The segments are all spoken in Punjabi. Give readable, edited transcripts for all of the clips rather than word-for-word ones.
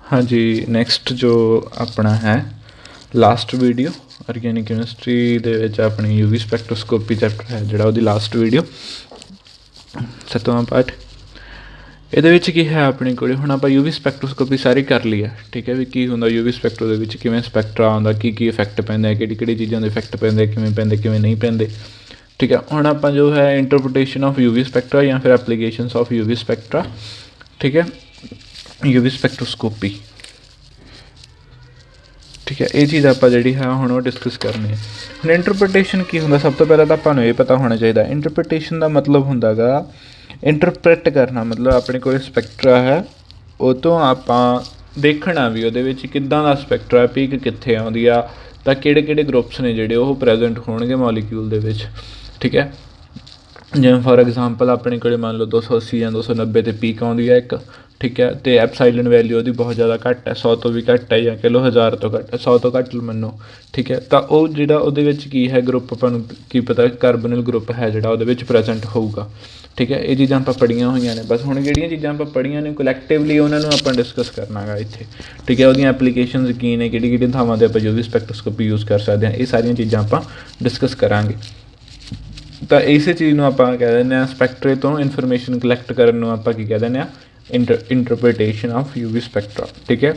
हाँ जी, नैक्सट जो अपना है लास्ट वीडियो ऑर्गेनिक कैमिस्ट्री दे विच अपनी यूवी स्पैक्ट्रोस्कोपी चैप्टर है जिहड़ा उहदी लास्ट वीडियो 7वां पार्ट। ਇਹਦੇ ਵਿੱਚ ਕੀ ਹੈ ਆਪਣੇ ਕੋਲ ਹੁਣ ਆਪਾਂ ਯੂਵੀ ਸਪੈਕਟਰੋਸਕੋਪੀ ਸਾਰੀ ਕਰ ਲਈ ਹੈ, ਠੀਕ ਹੈ ਵੀ ਕੀ ਹੁੰਦਾ ਯੂਵੀ ਸਪੈਕਟਰੋ ਦੇ ਵਿੱਚ, ਕਿਵੇਂ ਸਪੈਕਟਰਾ ਆਉਂਦਾ, ਕੀ ਇਫੈਕਟ ਪੈਂਦਾ, ਕਿਹੜੀ ਚੀਜ਼ਾਂ ਦੇ ਇਫੈਕਟ ਪੈਂਦੇ, ਕਿਵੇਂ ਨਹੀਂ ਪੈਂਦੇ, ਠੀਕ ਹੈ। ਹੁਣ ਆਪਾਂ ਜੋ ਹੈ ਇੰਟਰਪ੍ਰੀਟੇਸ਼ਨ ਆਫ ਯੂਵੀ ਸਪੈਕਟਰਾ ਜਾਂ ਫਿਰ ਐਪਲੀਕੇਸ਼ਨਸ ਆਫ ਯੂਵੀ ਸਪੈਕਟਰਾ, ਠੀਕ ਹੈ, ਯੂਵੀ ਸਪੈਕਟਰੋਸਕੋਪੀ, ਠੀਕ ਹੈ। ਇਹ ਚੀਜ਼ ਆਪਾਂ ਜਿਹੜੀ ਹੈ ਹੁਣ ਉਹ ਡਿਸਕਸ ਕਰਨੀ ਹੈ। ਹੁਣ ਇੰਟਰਪ੍ਰੀਟੇਸ਼ਨ ਕੀ ਹੁੰਦਾ, ਸਭ ਤੋਂ ਪਹਿਲਾਂ ਤਾਂ ਆਪਾਂ ਨੂੰ ਇਹ ਪਤਾ ਹੋਣਾ ਚਾਹੀਦਾ ਇੰਟਰਪ੍ਰੀਟੇਸ਼ਨ ਦਾ ਮਤਲਬ ਹੁੰਦਾ ਗਾ ਇੰਟਰਪ੍ਰੈਟ ਕਰਨਾ, ਮਤਲਬ ਆਪਣੇ ਕੋਲ ਸਪੈਕਟਰਾ ਹੈ ਉਹ ਤੋਂ ਆਪਾਂ ਦੇਖਣਾ ਵੀ ਉਹਦੇ ਵਿੱਚ ਕਿੱਦਾਂ ਦਾ ਸਪੈਕਟਰਾ, ਪੀਕ ਕਿੱਥੇ ਆਉਂਦੀ ਆ, ਤਾਂ ਕਿਹੜੇ ਗਰੁੱਪਸ ਨੇ ਜਿਹੜੇ ਉਹ ਪ੍ਰੈਜੈਂਟ ਹੋਣਗੇ ਮੋਲੀਕਿਊਲ ਦੇ ਵਿੱਚ, ਠੀਕ ਹੈ। ਜਿਵੇਂ ਫੋਰ ਐਗਜ਼ਾਮਪਲ ਆਪਣੇ ਕੋਲ ਮੰਨ ਲਓ 280 ਜਾਂ 290 'ਤੇ ਪੀਕ ਆਉਂਦੀ ਹੈ ਇੱਕ, ਠੀਕ ਹੈ, ਅਤੇ ਐਪਸਾਈਲਨ ਵੈਲਿਊ ਉਹਦੀ ਬਹੁਤ ਜ਼ਿਆਦਾ ਘੱਟ ਹੈ, 100 ਤੋਂ ਵੀ ਘੱਟ ਹੈ, ਜਾਂ ਕਹਿ ਲਓ 1000 ਤੋਂ ਘੱਟ, 100 ਤੋਂ ਘੱਟ ਮੰਨੋ, ਠੀਕ ਹੈ। ਤਾਂ ਉਹ ਜਿਹੜਾ ਉਹਦੇ ਵਿੱਚ ਕੀ ਹੈ ਗਰੁੱਪ, ਆਪਾਂ ਨੂੰ ਕੀ ਪਤਾ ਕਾਰਬਨਲ ਗਰੁੱਪ ਹੈ ਜਿਹੜਾ ਉਹਦੇ ਵਿੱਚ ਪ੍ਰੈਜੈਂਟ ਹੋਊਗਾ, ਠੀਕ ਹੈ। ਇਹ ਚੀਜ਼ਾਂ ਆਪਾਂ ਪੜ੍ਹੀਆਂ ਹੋਈਆਂ ਨੇ, ਬਸ ਹੁਣ ਜਿਹੜੀਆਂ ਚੀਜ਼ਾਂ ਆਪਾਂ ਪੜ੍ਹੀਆਂ ਨੇ ਕਲੈਕਟਿਵਲੀ ਉਹਨਾਂ ਨੂੰ ਆਪਾਂ ਡਿਸਕਸ ਕਰਨਾ ਗਾ ਇੱਥੇ, ਠੀਕ ਹੈ। ਉਹਦੀਆਂ ਐਪਲੀਕੇਸ਼ਨਸ ਕੀ ਨੇ, ਕਿਹੜੀਆਂ ਥਾਵਾਂ 'ਤੇ ਆਪਾਂ ਯੂਵੀ ਸਪੈਕਟਰੋਸਕੋਪੀ ਯੂਜ਼ ਕਰ ਸਕਦੇ ਹਾਂ, ਇਹ ਸਾਰੀਆਂ ਚੀਜ਼ਾਂ ਆਪਾਂ ਡਿਸਕਸ ਕਰਾਂਗੇ। ਤਾਂ ਇਸੇ ਚੀਜ਼ ਨੂੰ ਆਪਾਂ ਕਹਿ ਦਿੰਦੇ ਹਾਂ ਸਪੈਕਟਰੇ ਤੋਂ ਇਨਫੋਰਮੇਸ਼ਨ ਕਲੈਕਟ ਕਰਨ ਨੂੰ ਆਪਾਂ ਕੀ ਕਹਿ ਦਿੰਦੇ ਹਾਂ ਇੰਟਰਪ੍ਰੀਟੇਸ਼ਨ ਆਫ ਯੂਵੀ ਸਪੈਕਟਰਾ, ਠੀਕ ਹੈ।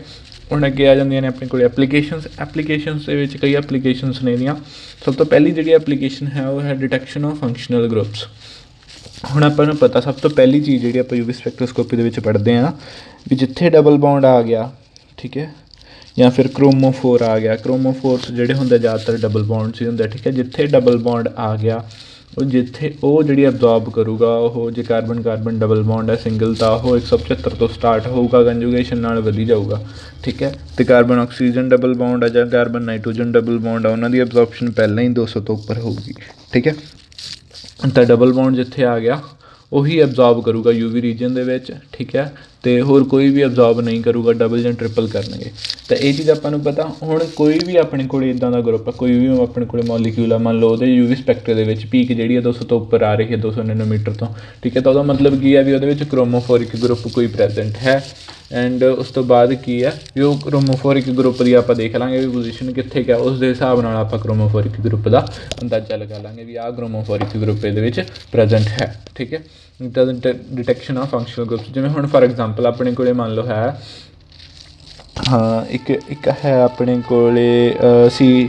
ਹੁਣ ਅੱਗੇ ਆ ਜਾਂਦੀਆਂ ਨੇ ਆਪਣੇ ਕੋਲ ਐਪਲੀਕੇਸ਼ਨਸ ਦੇ ਵਿੱਚ ਕਈ ਐਪਲੀਕੇਸ਼ਨਸ ਨੇ ਇਹਦੀਆਂ। ਸਭ ਤੋਂ ਪਹਿਲੀ ਜਿਹੜੀ ਐਪਲੀਕੇਸ਼ਨ ਹੈ ਉਹ ਹੈ ਡਿਟੈਕਸ਼ਨ ਆਫ ਫੰਕਸ਼ਨਲ ਗਰੁੱਪਸ। ਹੁਣ ਆਪਾਂ ਨੂੰ ਪਤਾ ਸਭ ਤੋਂ ਪਹਿਲੀ ਚੀਜ਼ ਜਿਹੜੀ ਆਪਾਂ ਯੂਵੀ ਸਪੈਕਟਰੋਸਕੋਪੀ ਦੇ ਵਿੱਚ ਪੜ੍ਹਦੇ ਹਾਂ ਵੀ ਜਿੱਥੇ ਡਬਲ ਬੌਂਡ ਆ ਗਿਆ, ਠੀਕ ਹੈ, ਜਾਂ ਫਿਰ ਕ੍ਰੋਮੋਫੋਰ ਆ ਗਿਆ, ਕ੍ਰੋਮੋਫੋਰਸ ਜਿਹੜੇ ਹੁੰਦੇ ਜ਼ਿਆਦਾਤਰ ਡਬਲ ਬੌਂਡਸ ਹੀ ਹੁੰਦੇ, ਠੀਕ ਹੈ। ਜਿੱਥੇ ਡਬਲ ਬੌਂਡ ਆ ਗਿਆ ਉਹ ਜਿਹੜੀ ਐਬਜ਼ੋਰਬ ਕਰੂਗਾ, ਉਹ ਜੇ ਕਾਰਬਨ ਡਬਲ ਬੌਂਡ ਹੈ ਸਿੰਗਲ ਤਾਂ ਉਹ 175 ਤੋਂ ਸਟਾਰਟ ਹੋਊਗਾ, ਕੰਜੂਗੇਸ਼ਨ ਨਾਲ ਵਧੀ ਜਾਊਗਾ, ਠੀਕ ਹੈ। ਅਤੇ ਕਾਰਬਨ ਆਕਸੀਜਨ ਡਬਲ ਬੌਂਡ ਹੈ ਜਾਂ ਕਾਰਬਨ ਨਾਈਟ੍ਰੋਜਨ ਡਬਲ ਬੌਂਡ ਆ, ਉਹਨਾਂ ਦੀ ਐਬਜ਼ੋਰਪਸ਼ਨ ਪਹਿਲਾਂ ਹੀ 200 ਤੋਂ ਉੱਪਰ ਹੋਊਗੀ, ਠੀਕ ਹੈ। ਤਾਂ ਡਬਲ ਬੌਂਡ ਜਿੱਥੇ ਆ ਗਿਆ ਉਹੀ ਐਬਜ਼ੋਰਬ ਕਰੂਗਾ ਯੂਵੀ ਰੀਜਨ ਦੇ ਵਿੱਚ, ਠੀਕ ਹੈ, ਅਤੇ ਹੋਰ ਕੋਈ ਵੀ ਐਬਜ਼ੋਰਬ ਨਹੀਂ ਕਰੂਗਾ, ਡਬਲ ਜਾਂ ਟ੍ਰਿਪਲ ਕਰਨਗੇ। ਤਾਂ ਇਹ ਚੀਜ਼ ਆਪਾਂ ਨੂੰ ਪਤਾ। ਹੁਣ ਕੋਈ ਵੀ ਆਪਣੇ ਕੋਲ ਇੱਦਾਂ ਦਾ ਗਰੁੱਪ ਹੈ, ਕੋਈ ਵੀ ਆਪਣੇ ਕੋਲ ਮੋਲੀਕਿਊਲ ਆ, ਮੰਨ ਲਓ ਉਹਦੇ ਯੂਵੀ ਸਪੈਕਟਰ ਦੇ ਵਿੱਚ ਪੀਕ ਜਿਹੜੀ ਹੈ 200 ਤੋਂ ਉੱਪਰ ਆ ਰਹੀ ਹੈ, 200 ਨੈਨੋਮੀਟਰ ਤੋਂ, ਠੀਕ ਹੈ। ਤਾਂ ਉਹਦਾ ਮਤਲਬ ਕੀ ਹੈ ਵੀ ਉਹਦੇ ਵਿੱਚ ਕ੍ਰੋਮੋਫੋਰਿਕ ਗਰੁੱਪ ਕੋਈ ਪ੍ਰੈਜੈਂਟ ਹੈ। ਐਂਡ ਉਸ ਤੋਂ ਬਾਅਦ ਕੀ ਹੈ ਵੀ ਉਹ ਕ੍ਰੋਮੋਫੋਰਿਕ ਗਰੁੱਪ ਦੀ ਆਪਾਂ ਦੇਖ ਲਾਂਗੇ ਵੀ ਪੋਜੀਸ਼ਨ ਕਿੱਥੇ ਗਿਆ, ਉਸ ਦੇ ਹਿਸਾਬ ਨਾਲ ਆਪਾਂ ਕ੍ਰੋਮੋਫੋਰਿਕ ਗਰੁੱਪ ਦਾ ਅੰਦਾਜ਼ਾ ਲਗਾ ਲਾਂਗੇ ਵੀ ਆਹ ਕ੍ਰੋਮੋਫੋਰਿਕ ਗਰੁੱਪ ਇਹਦੇ ਵਿੱਚ ਪ੍ਰੈਜੈਂਟ ਹੈ, ਠੀਕ ਹੈ। ਤਾਂ ਡਿਟੈਕਸ਼ਨ ਆਫ ਫੰਕਸ਼ਨਲ ਗਰੁੱਪਸ, ਜਿਵੇਂ ਹੁਣ ਫੋਰ ਐਗਜ਼ਾਮਪਲ ਆਪਣੇ ਕੋਲ ਮੰਨ ਲਓ ਹੈ ਇੱਕ ਹੈ ਆਪਣੇ ਕੋਲ ਸੀ,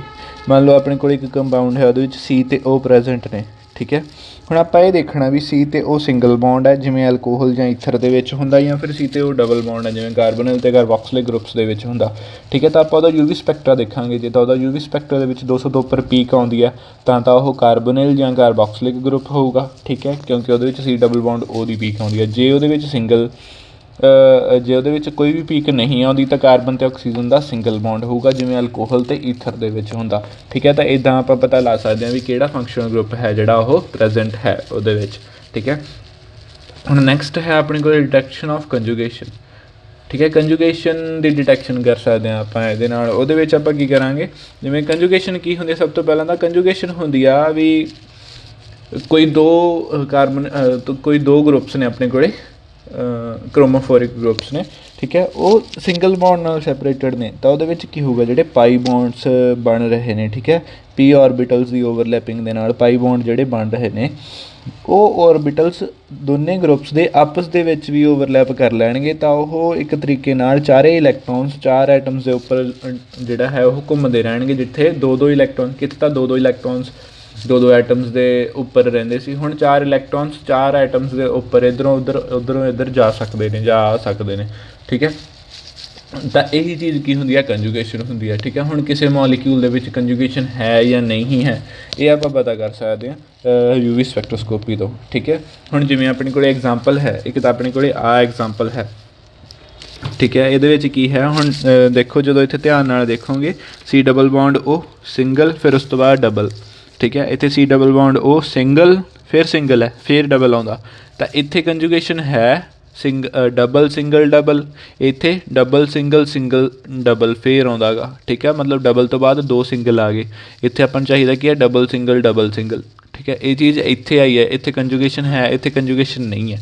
ਮੰਨ ਲਓ ਆਪਣੇ ਕੋਲ ਇੱਕ ਕੰਪਾਊਂਡ ਹੈ ਉਹਦੇ ਵਿੱਚ ਸੀ ਅਤੇ O ਪ੍ਰੈਜੈਂਟ ਨੇ, ਠੀਕ ਹੈ। ਹੁਣ ਆਪਾਂ ਇਹ ਦੇਖਣਾ ਵੀ ਸੀ ਅਤੇ O ਸਿੰਗਲ ਬੌਂਡ ਹੈ ਜਿਵੇਂ ਐਲਕੋਹਲ ਜਾਂ ਈਥਰ ਦੇ ਵਿੱਚ ਹੁੰਦਾ, ਜਾਂ ਫਿਰ ਸੀ ਅਤੇ O ਡਬਲ ਬੌਂਡ ਹੈ ਜਿਵੇਂ ਕਾਰਬਨਲ ਅਤੇ ਕਾਰਬੋਕਸਿਲਿਕ ਗਰੁੱਪਸ ਦੇ ਵਿੱਚ ਹੁੰਦਾ, ਠੀਕ ਹੈ। ਤਾਂ ਆਪਾਂ ਉਹਦਾ ਯੂਵੀ ਸਪੈਕਟਰਾ ਦੇਖਾਂਗੇ। ਜੇ ਤਾਂ ਉਹਦਾ ਯੂਵੀ ਸਪੈਕਟਰਾ ਦੇ ਵਿੱਚ 200 ਤੋਂ ਉੱਪਰ ਪੀਕ ਆਉਂਦੀ ਹੈ ਤਾਂ ਉਹ ਕਾਰਬਨਲ ਜਾਂ ਕਾਰਬੋਕਸਿਲਿਕ ਗਰੁੱਪ ਹੋਊਗਾ, ਠੀਕ ਹੈ, ਕਿਉਂਕਿ ਉਹਦੇ ਵਿੱਚ ਸੀ ਡਬਲ ਬੌਂਡ O ਦੀ ਪੀਕ ਆਉਂਦੀ ਹੈ। ਜੇ ਉਹਦੇ ਵਿੱਚ ਕੋਈ ਵੀ ਪੀਕ ਨਹੀਂ ਆਉਂਦੀ ਤਾਂ ਕਾਰਬਨ ਅਤੇ ਆਕਸੀਜਨ ਦਾ ਸਿੰਗਲ ਬੌਂਡ ਹੋਊਗਾ ਜਿਵੇਂ ਅਲਕੋਹਲ ਅਤੇ ਈਥਰ ਦੇ ਵਿੱਚ ਹੁੰਦਾ, ਠੀਕ ਹੈ। ਤਾਂ ਇੱਦਾਂ ਆਪਾਂ ਪਤਾ ਲਾ ਸਕਦੇ ਹਾਂ ਵੀ ਕਿਹੜਾ ਫੰਕਸ਼ਨਲ ਗਰੁੱਪ ਹੈ ਜਿਹੜਾ ਉਹ ਪ੍ਰੈਜੈਂਟ ਹੈ ਉਹਦੇ ਵਿੱਚ, ਠੀਕ ਹੈ। ਹੁਣ ਨੈਕਸਟ ਹੈ ਆਪਣੇ ਕੋਲ ਡਿਟੈਕਸ਼ਨ ਆਫ ਕੰਜੂਗੇਸ਼ਨ, ਠੀਕ ਹੈ। ਕੰਜੂਗੇਸ਼ਨ ਦੀ ਡਿਟੈਕਸ਼ਨ ਕਰ ਸਕਦੇ ਹਾਂ ਆਪਾਂ ਇਹਦੇ ਨਾਲ। ਉਹਦੇ ਵਿੱਚ ਆਪਾਂ ਕੀ ਕਰਾਂਗੇ, ਜਿਵੇਂ ਕੰਜੂਗੇਸ਼ਨ ਕੀ ਹੁੰਦੀ, ਸਭ ਤੋਂ ਪਹਿਲਾਂ ਤਾਂ ਕੰਜੂਗੇਸ਼ਨ ਹੁੰਦੀ ਆ ਵੀ ਕੋਈ ਦੋ ਗਰੁੱਪਸ ਨੇ ਆਪਣੇ ਕੋਲ, ਕ੍ਰੋਮੋਫੋਰਿਕ ਗਰੁੱਪਸ ਨੇ, ਠੀਕ ਹੈ, ਉਹ ਸਿੰਗਲ ਬੌਂਡ ਨਾਲ ਸੈਪਰੇਟਡ ਨੇ। ਤਾਂ ਉਹਦੇ ਵਿੱਚ ਕੀ ਹੋਊਗਾ, ਜਿਹੜੇ ਪਾਈ ਬੌਂਡਸ ਬਣ ਰਹੇ ਨੇ, ਠੀਕ ਹੈ, ਪੀ ਔਰਬਿਟਲਸ ਦੀ ਓਵਰਲੈਪਿੰਗ ਦੇ ਨਾਲ ਪਾਈ ਬੌਂਡ ਜਿਹੜੇ ਬਣ ਰਹੇ ਨੇ ਉਹ ਔਰਬਿਟਲਸ ਦੋਨੇ ਗਰੁੱਪਸ ਦੇ ਆਪਸ ਦੇ ਵਿੱਚ ਵੀ ਓਵਰਲੈਪ ਕਰ ਲੈਣਗੇ। ਤਾਂ ਉਹ ਇੱਕ ਤਰੀਕੇ ਨਾਲ ਚਾਰੇ ਇਲੈਕਟ੍ਰੋਨਸ 4 ਐਟਮਸ ਦੇ ਉੱਪਰ ਜਿਹੜਾ ਹੈ ਉਹ ਘੁੰਮਦੇ ਰਹਿਣਗੇ, ਜਿੱਥੇ ਦੋ ਇਲੈਕਟ੍ਰੋਨ, ਕਿਤੇ ਤਾਂ ਦੋ ਇਲੈਕਟ੍ਰੋਨਸ ਦੋ ਐਟਮਸ ਦੇ ਉੱਪਰ ਰਹਿੰਦੇ ਸੀ, ਹੁਣ 4 ਇਲੈਕਟ੍ਰੋਨਸ 4 ਐਟਮਸ ਦੇ ਉੱਪਰ ਇੱਧਰੋਂ ਇੱਧਰ ਜਾ ਆ ਸਕਦੇ ਨੇ, ਠੀਕ ਹੈ। ਤਾਂ ਇਹੀ ਚੀਜ਼ ਕੀ ਹੁੰਦੀ ਹੈ, ਕੰਜੂਗੇਸ਼ਨ ਹੁੰਦੀ ਹੈ, ਠੀਕ ਹੈ। ਹੁਣ ਕਿਸੇ ਮੋਲੀਕਿਊਲ ਦੇ ਵਿੱਚ ਕੰਜੂਗੇਸ਼ਨ ਹੈ ਜਾਂ ਨਹੀਂ ਹੈ ਇਹ ਆਪਾਂ ਪਤਾ ਕਰ ਸਕਦੇ ਹਾਂ ਯੂਵੀ ਸਪੈਕਟਰੋਸਕੋਪੀ ਤੋਂ, ਠੀਕ ਹੈ। ਹੁਣ ਜਿਵੇਂ ਆਪਣੇ ਕੋਲ ਐਗਜ਼ਾਮਪਲ ਹੈ, ਇੱਕ ਤਾਂ ਆਪਣੇ ਕੋਲ ਆਹ ਐਗਜ਼ਾਮਪਲ ਹੈ, ਠੀਕ ਹੈ। ਇਹਦੇ ਵਿੱਚ ਕੀ ਹੈ, ਹੁਣ ਦੇਖੋ ਜਦੋਂ ਇੱਥੇ ਧਿਆਨ ਨਾਲ ਦੇਖੋਗੇ ਸੀ ਡਬਲ ਬੌਂਡ O ਸਿੰਗਲ, ਫਿਰ ਉਸ ਤੋਂ ਬਾਅਦ ਡਬਲ, ਠੀਕ ਹੈ। ਇੱਥੇ ਸੀ ਡਬਲ ਬੌਂਡ O ਸਿੰਗਲ, ਫਿਰ ਸਿੰਗਲ ਹੈ, ਫਿਰ ਡਬਲ ਆਉਂਦਾ। ਤਾਂ ਇੱਥੇ ਕੰਜੂਗੇਸ਼ਨ ਹੈ ਡਬਲ ਸਿੰਗਲ ਡਬਲ, ਇੱਥੇ ਡਬਲ ਸਿੰਗਲ ਡਬਲ ਫਿਰ ਆਉਂਦਾ ਗਾ, ਠੀਕ ਹੈ। ਮਤਲਬ ਡਬਲ ਤੋਂ ਬਾਅਦ 2 ਸਿੰਗਲ ਆ ਗਏ। ਇੱਥੇ ਆਪਾਂ ਨੂੰ ਚਾਹੀਦਾ ਕੀ ਹੈ, ਡਬਲ ਸਿੰਗਲ, ਠੀਕ ਹੈ। ਇਹ ਚੀਜ਼ ਇੱਥੇ ਆਈ ਹੈ, ਇੱਥੇ ਕੰਜੂਗੇਸ਼ਨ ਹੈ, ਇੱਥੇ ਕੰਜੂਗੇਸ਼ਨ ਨਹੀਂ ਹੈ,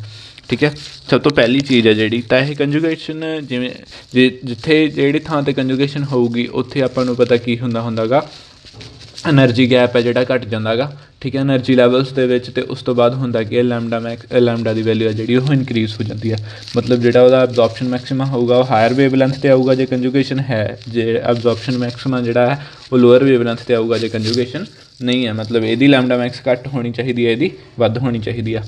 ठीक है। सब तो पहली चीज़ है जी, तो यह कंजुगेशन जिमें जिथे जी थां ते कंजुगेशन होगी उत्थे आपां नूं पता की हुंदा गा एनर्जी गैप है जिहड़ा घट जांदा गा, ठीक है, एनर्जी लैवल्स दे विच। ते उस तो बाद हुंदा कि लैमडा दी वैल्यू है जिहड़ी ओह इनक्रीज़ हो जाती है, मतलब जिहड़ा ओहदा एब्जॉर्प्शन मैक्सिमा होगा वो हायर वेवलेंथ ते आऊगा जे कंजुगेशन है, जे एब्जॉर्प्शन मैक्सिमा जिहड़ा है वो लोअर वेवलेंथ ते आऊगा जे कंजुगेशन नहीं है। मतलब इहदी लैमडा मैक्स घट होनी चाहिए, इहदी वध होनी चाहिए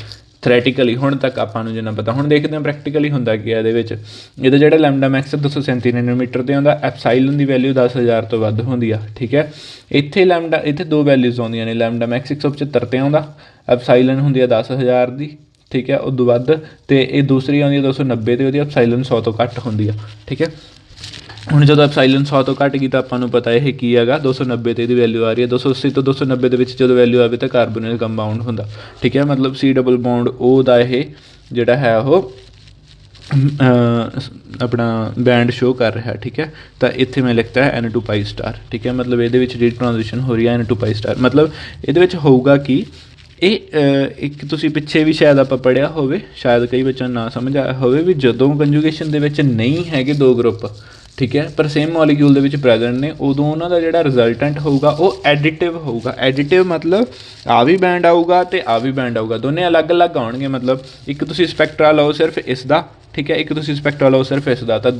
थरैटिकली हुण तक आपां नूं जिन्ना पता। हुण देखते हैं प्रैक्टिकली हुंदा की है इहदा जिहड़ा लैमडा मैक्स 237 नैनोमीटर ते आउंदा, एप्साइलन दी वैल्यू 10,000 तो वध हुंदी आ, ठीक है। इत्थे दो वैल्यूज़ आउंदियां ने, लैमडा मैक्स 175 ते आउंदा, एप्साइलन हुंदी आ 10,000 दी, ठीक है, उदों वध। ते इह दूसरी आउंदी 290 ते उहदी एप्साइलन 100 तो घट हुंदी आ, ठीक है। ਹੁਣ ਜਦੋਂ ਐਪਸਾਈਲਨ 100 ਤੋਂ ਘੱਟ ਗਈ ਤਾਂ ਆਪਾਂ ਨੂੰ ਪਤਾ ਇਹ ਕੀ ਹੈਗਾ 290 ਤੇ ਇਹਦੀ ਵੈਲਿਊ ਆ ਰਹੀ ਹੈ। 280 ਤੋਂ 290 ਦੇ ਵਿੱਚ ਜਦੋਂ ਵੈਲਿਊ ਆਵੇ ਤਾਂ ਕਾਰਬੋਨਿਲ ਕੰਪਾਊਂਡ ਹੁੰਦਾ, ਠੀਕ ਹੈ। ਮਤਲਬ ਸੀ ਡਬਲ ਬੌਂਡ ਉਹਦਾ ਇਹ ਜਿਹੜਾ ਹੈ ਉਹ ਆਪਣਾ ਬੈਂਡ ਸ਼ੋ ਕਰ ਰਿਹਾ, ਠੀਕ ਹੈ। ਤਾਂ ਇੱਥੇ ਮੈਂ ਲਿਖਤਾ ਹੈ N2 ਪਾਈ ਸਟਾਰ, ਠੀਕ ਹੈ। ਮਤਲਬ ਇਹਦੇ ਵਿੱਚ ਜਿਹੜੀ ਟ੍ਰਾਂਜੀਸ਼ਨ ਹੋ ਰਹੀ ਹੈ N2 ਪਾਈ ਸਟਾਰ, ਮਤਲਬ ਇਹਦੇ ਵਿੱਚ ਹੋਊਗਾ ਕਿ ਇਹ ਇੱਕ ਤੁਸੀਂ ਪਿੱਛੇ ਵੀ ਸ਼ਾਇਦ ਆਪਾਂ ਪੜ੍ਹਿਆ ਹੋਵੇ, ਸ਼ਾਇਦ ਕਈ ਬੱਚਿਆਂ ਨੂੰ ਨਾ ਸਮਝ ਆਇਆ ਹੋਵੇ ਵੀ ਜਦੋਂ ਕੰਜੂਗੇਸ਼ਨ ਦੇ ਵਿੱਚ ਨਹੀਂ ਹੈਗੇ ਦੋ ਗਰੁੱਪ, ਠੀਕ ਹੈ, ਪਰ ਸੇਮ ਮੋਲੀਕਿਊਲ ਦੇ ਵਿੱਚ ਪ੍ਰੈਜੈਂਟ ਨੇ, ਉਦੋਂ ਉਹਨਾਂ ਦਾ ਜਿਹੜਾ ਰਿਜ਼ਲਟੈਂਟ ਹੋਊਗਾ ਉਹ ਐਡੀਟਿਵ ਹੋਊਗਾ। ਐਡੀਟਿਵ ਮਤਲਬ ਆ ਵੀ ਬੈਂਡ ਆਊਗਾ ਅਤੇ ਆ ਵੀ ਬੈਂਡ ਆਊਗਾ, ਦੋਨੇ ਅਲੱਗ ਅਲੱਗ ਆਉਣਗੇ। ਮਤਲਬ ਇੱਕ ਤੁਸੀਂ ਸਪੈਕਟਰਾ ਲਓ ਸਿਰਫ ਇਸ ਦਾ, ਠੀਕ ਹੈ, ਇੱਕ ਤੁਸੀਂ ਸਪੈਕਟਰਾ ਲਓ ਸਿਰਫ ਇਸ ਦਾ, ਤਾਂ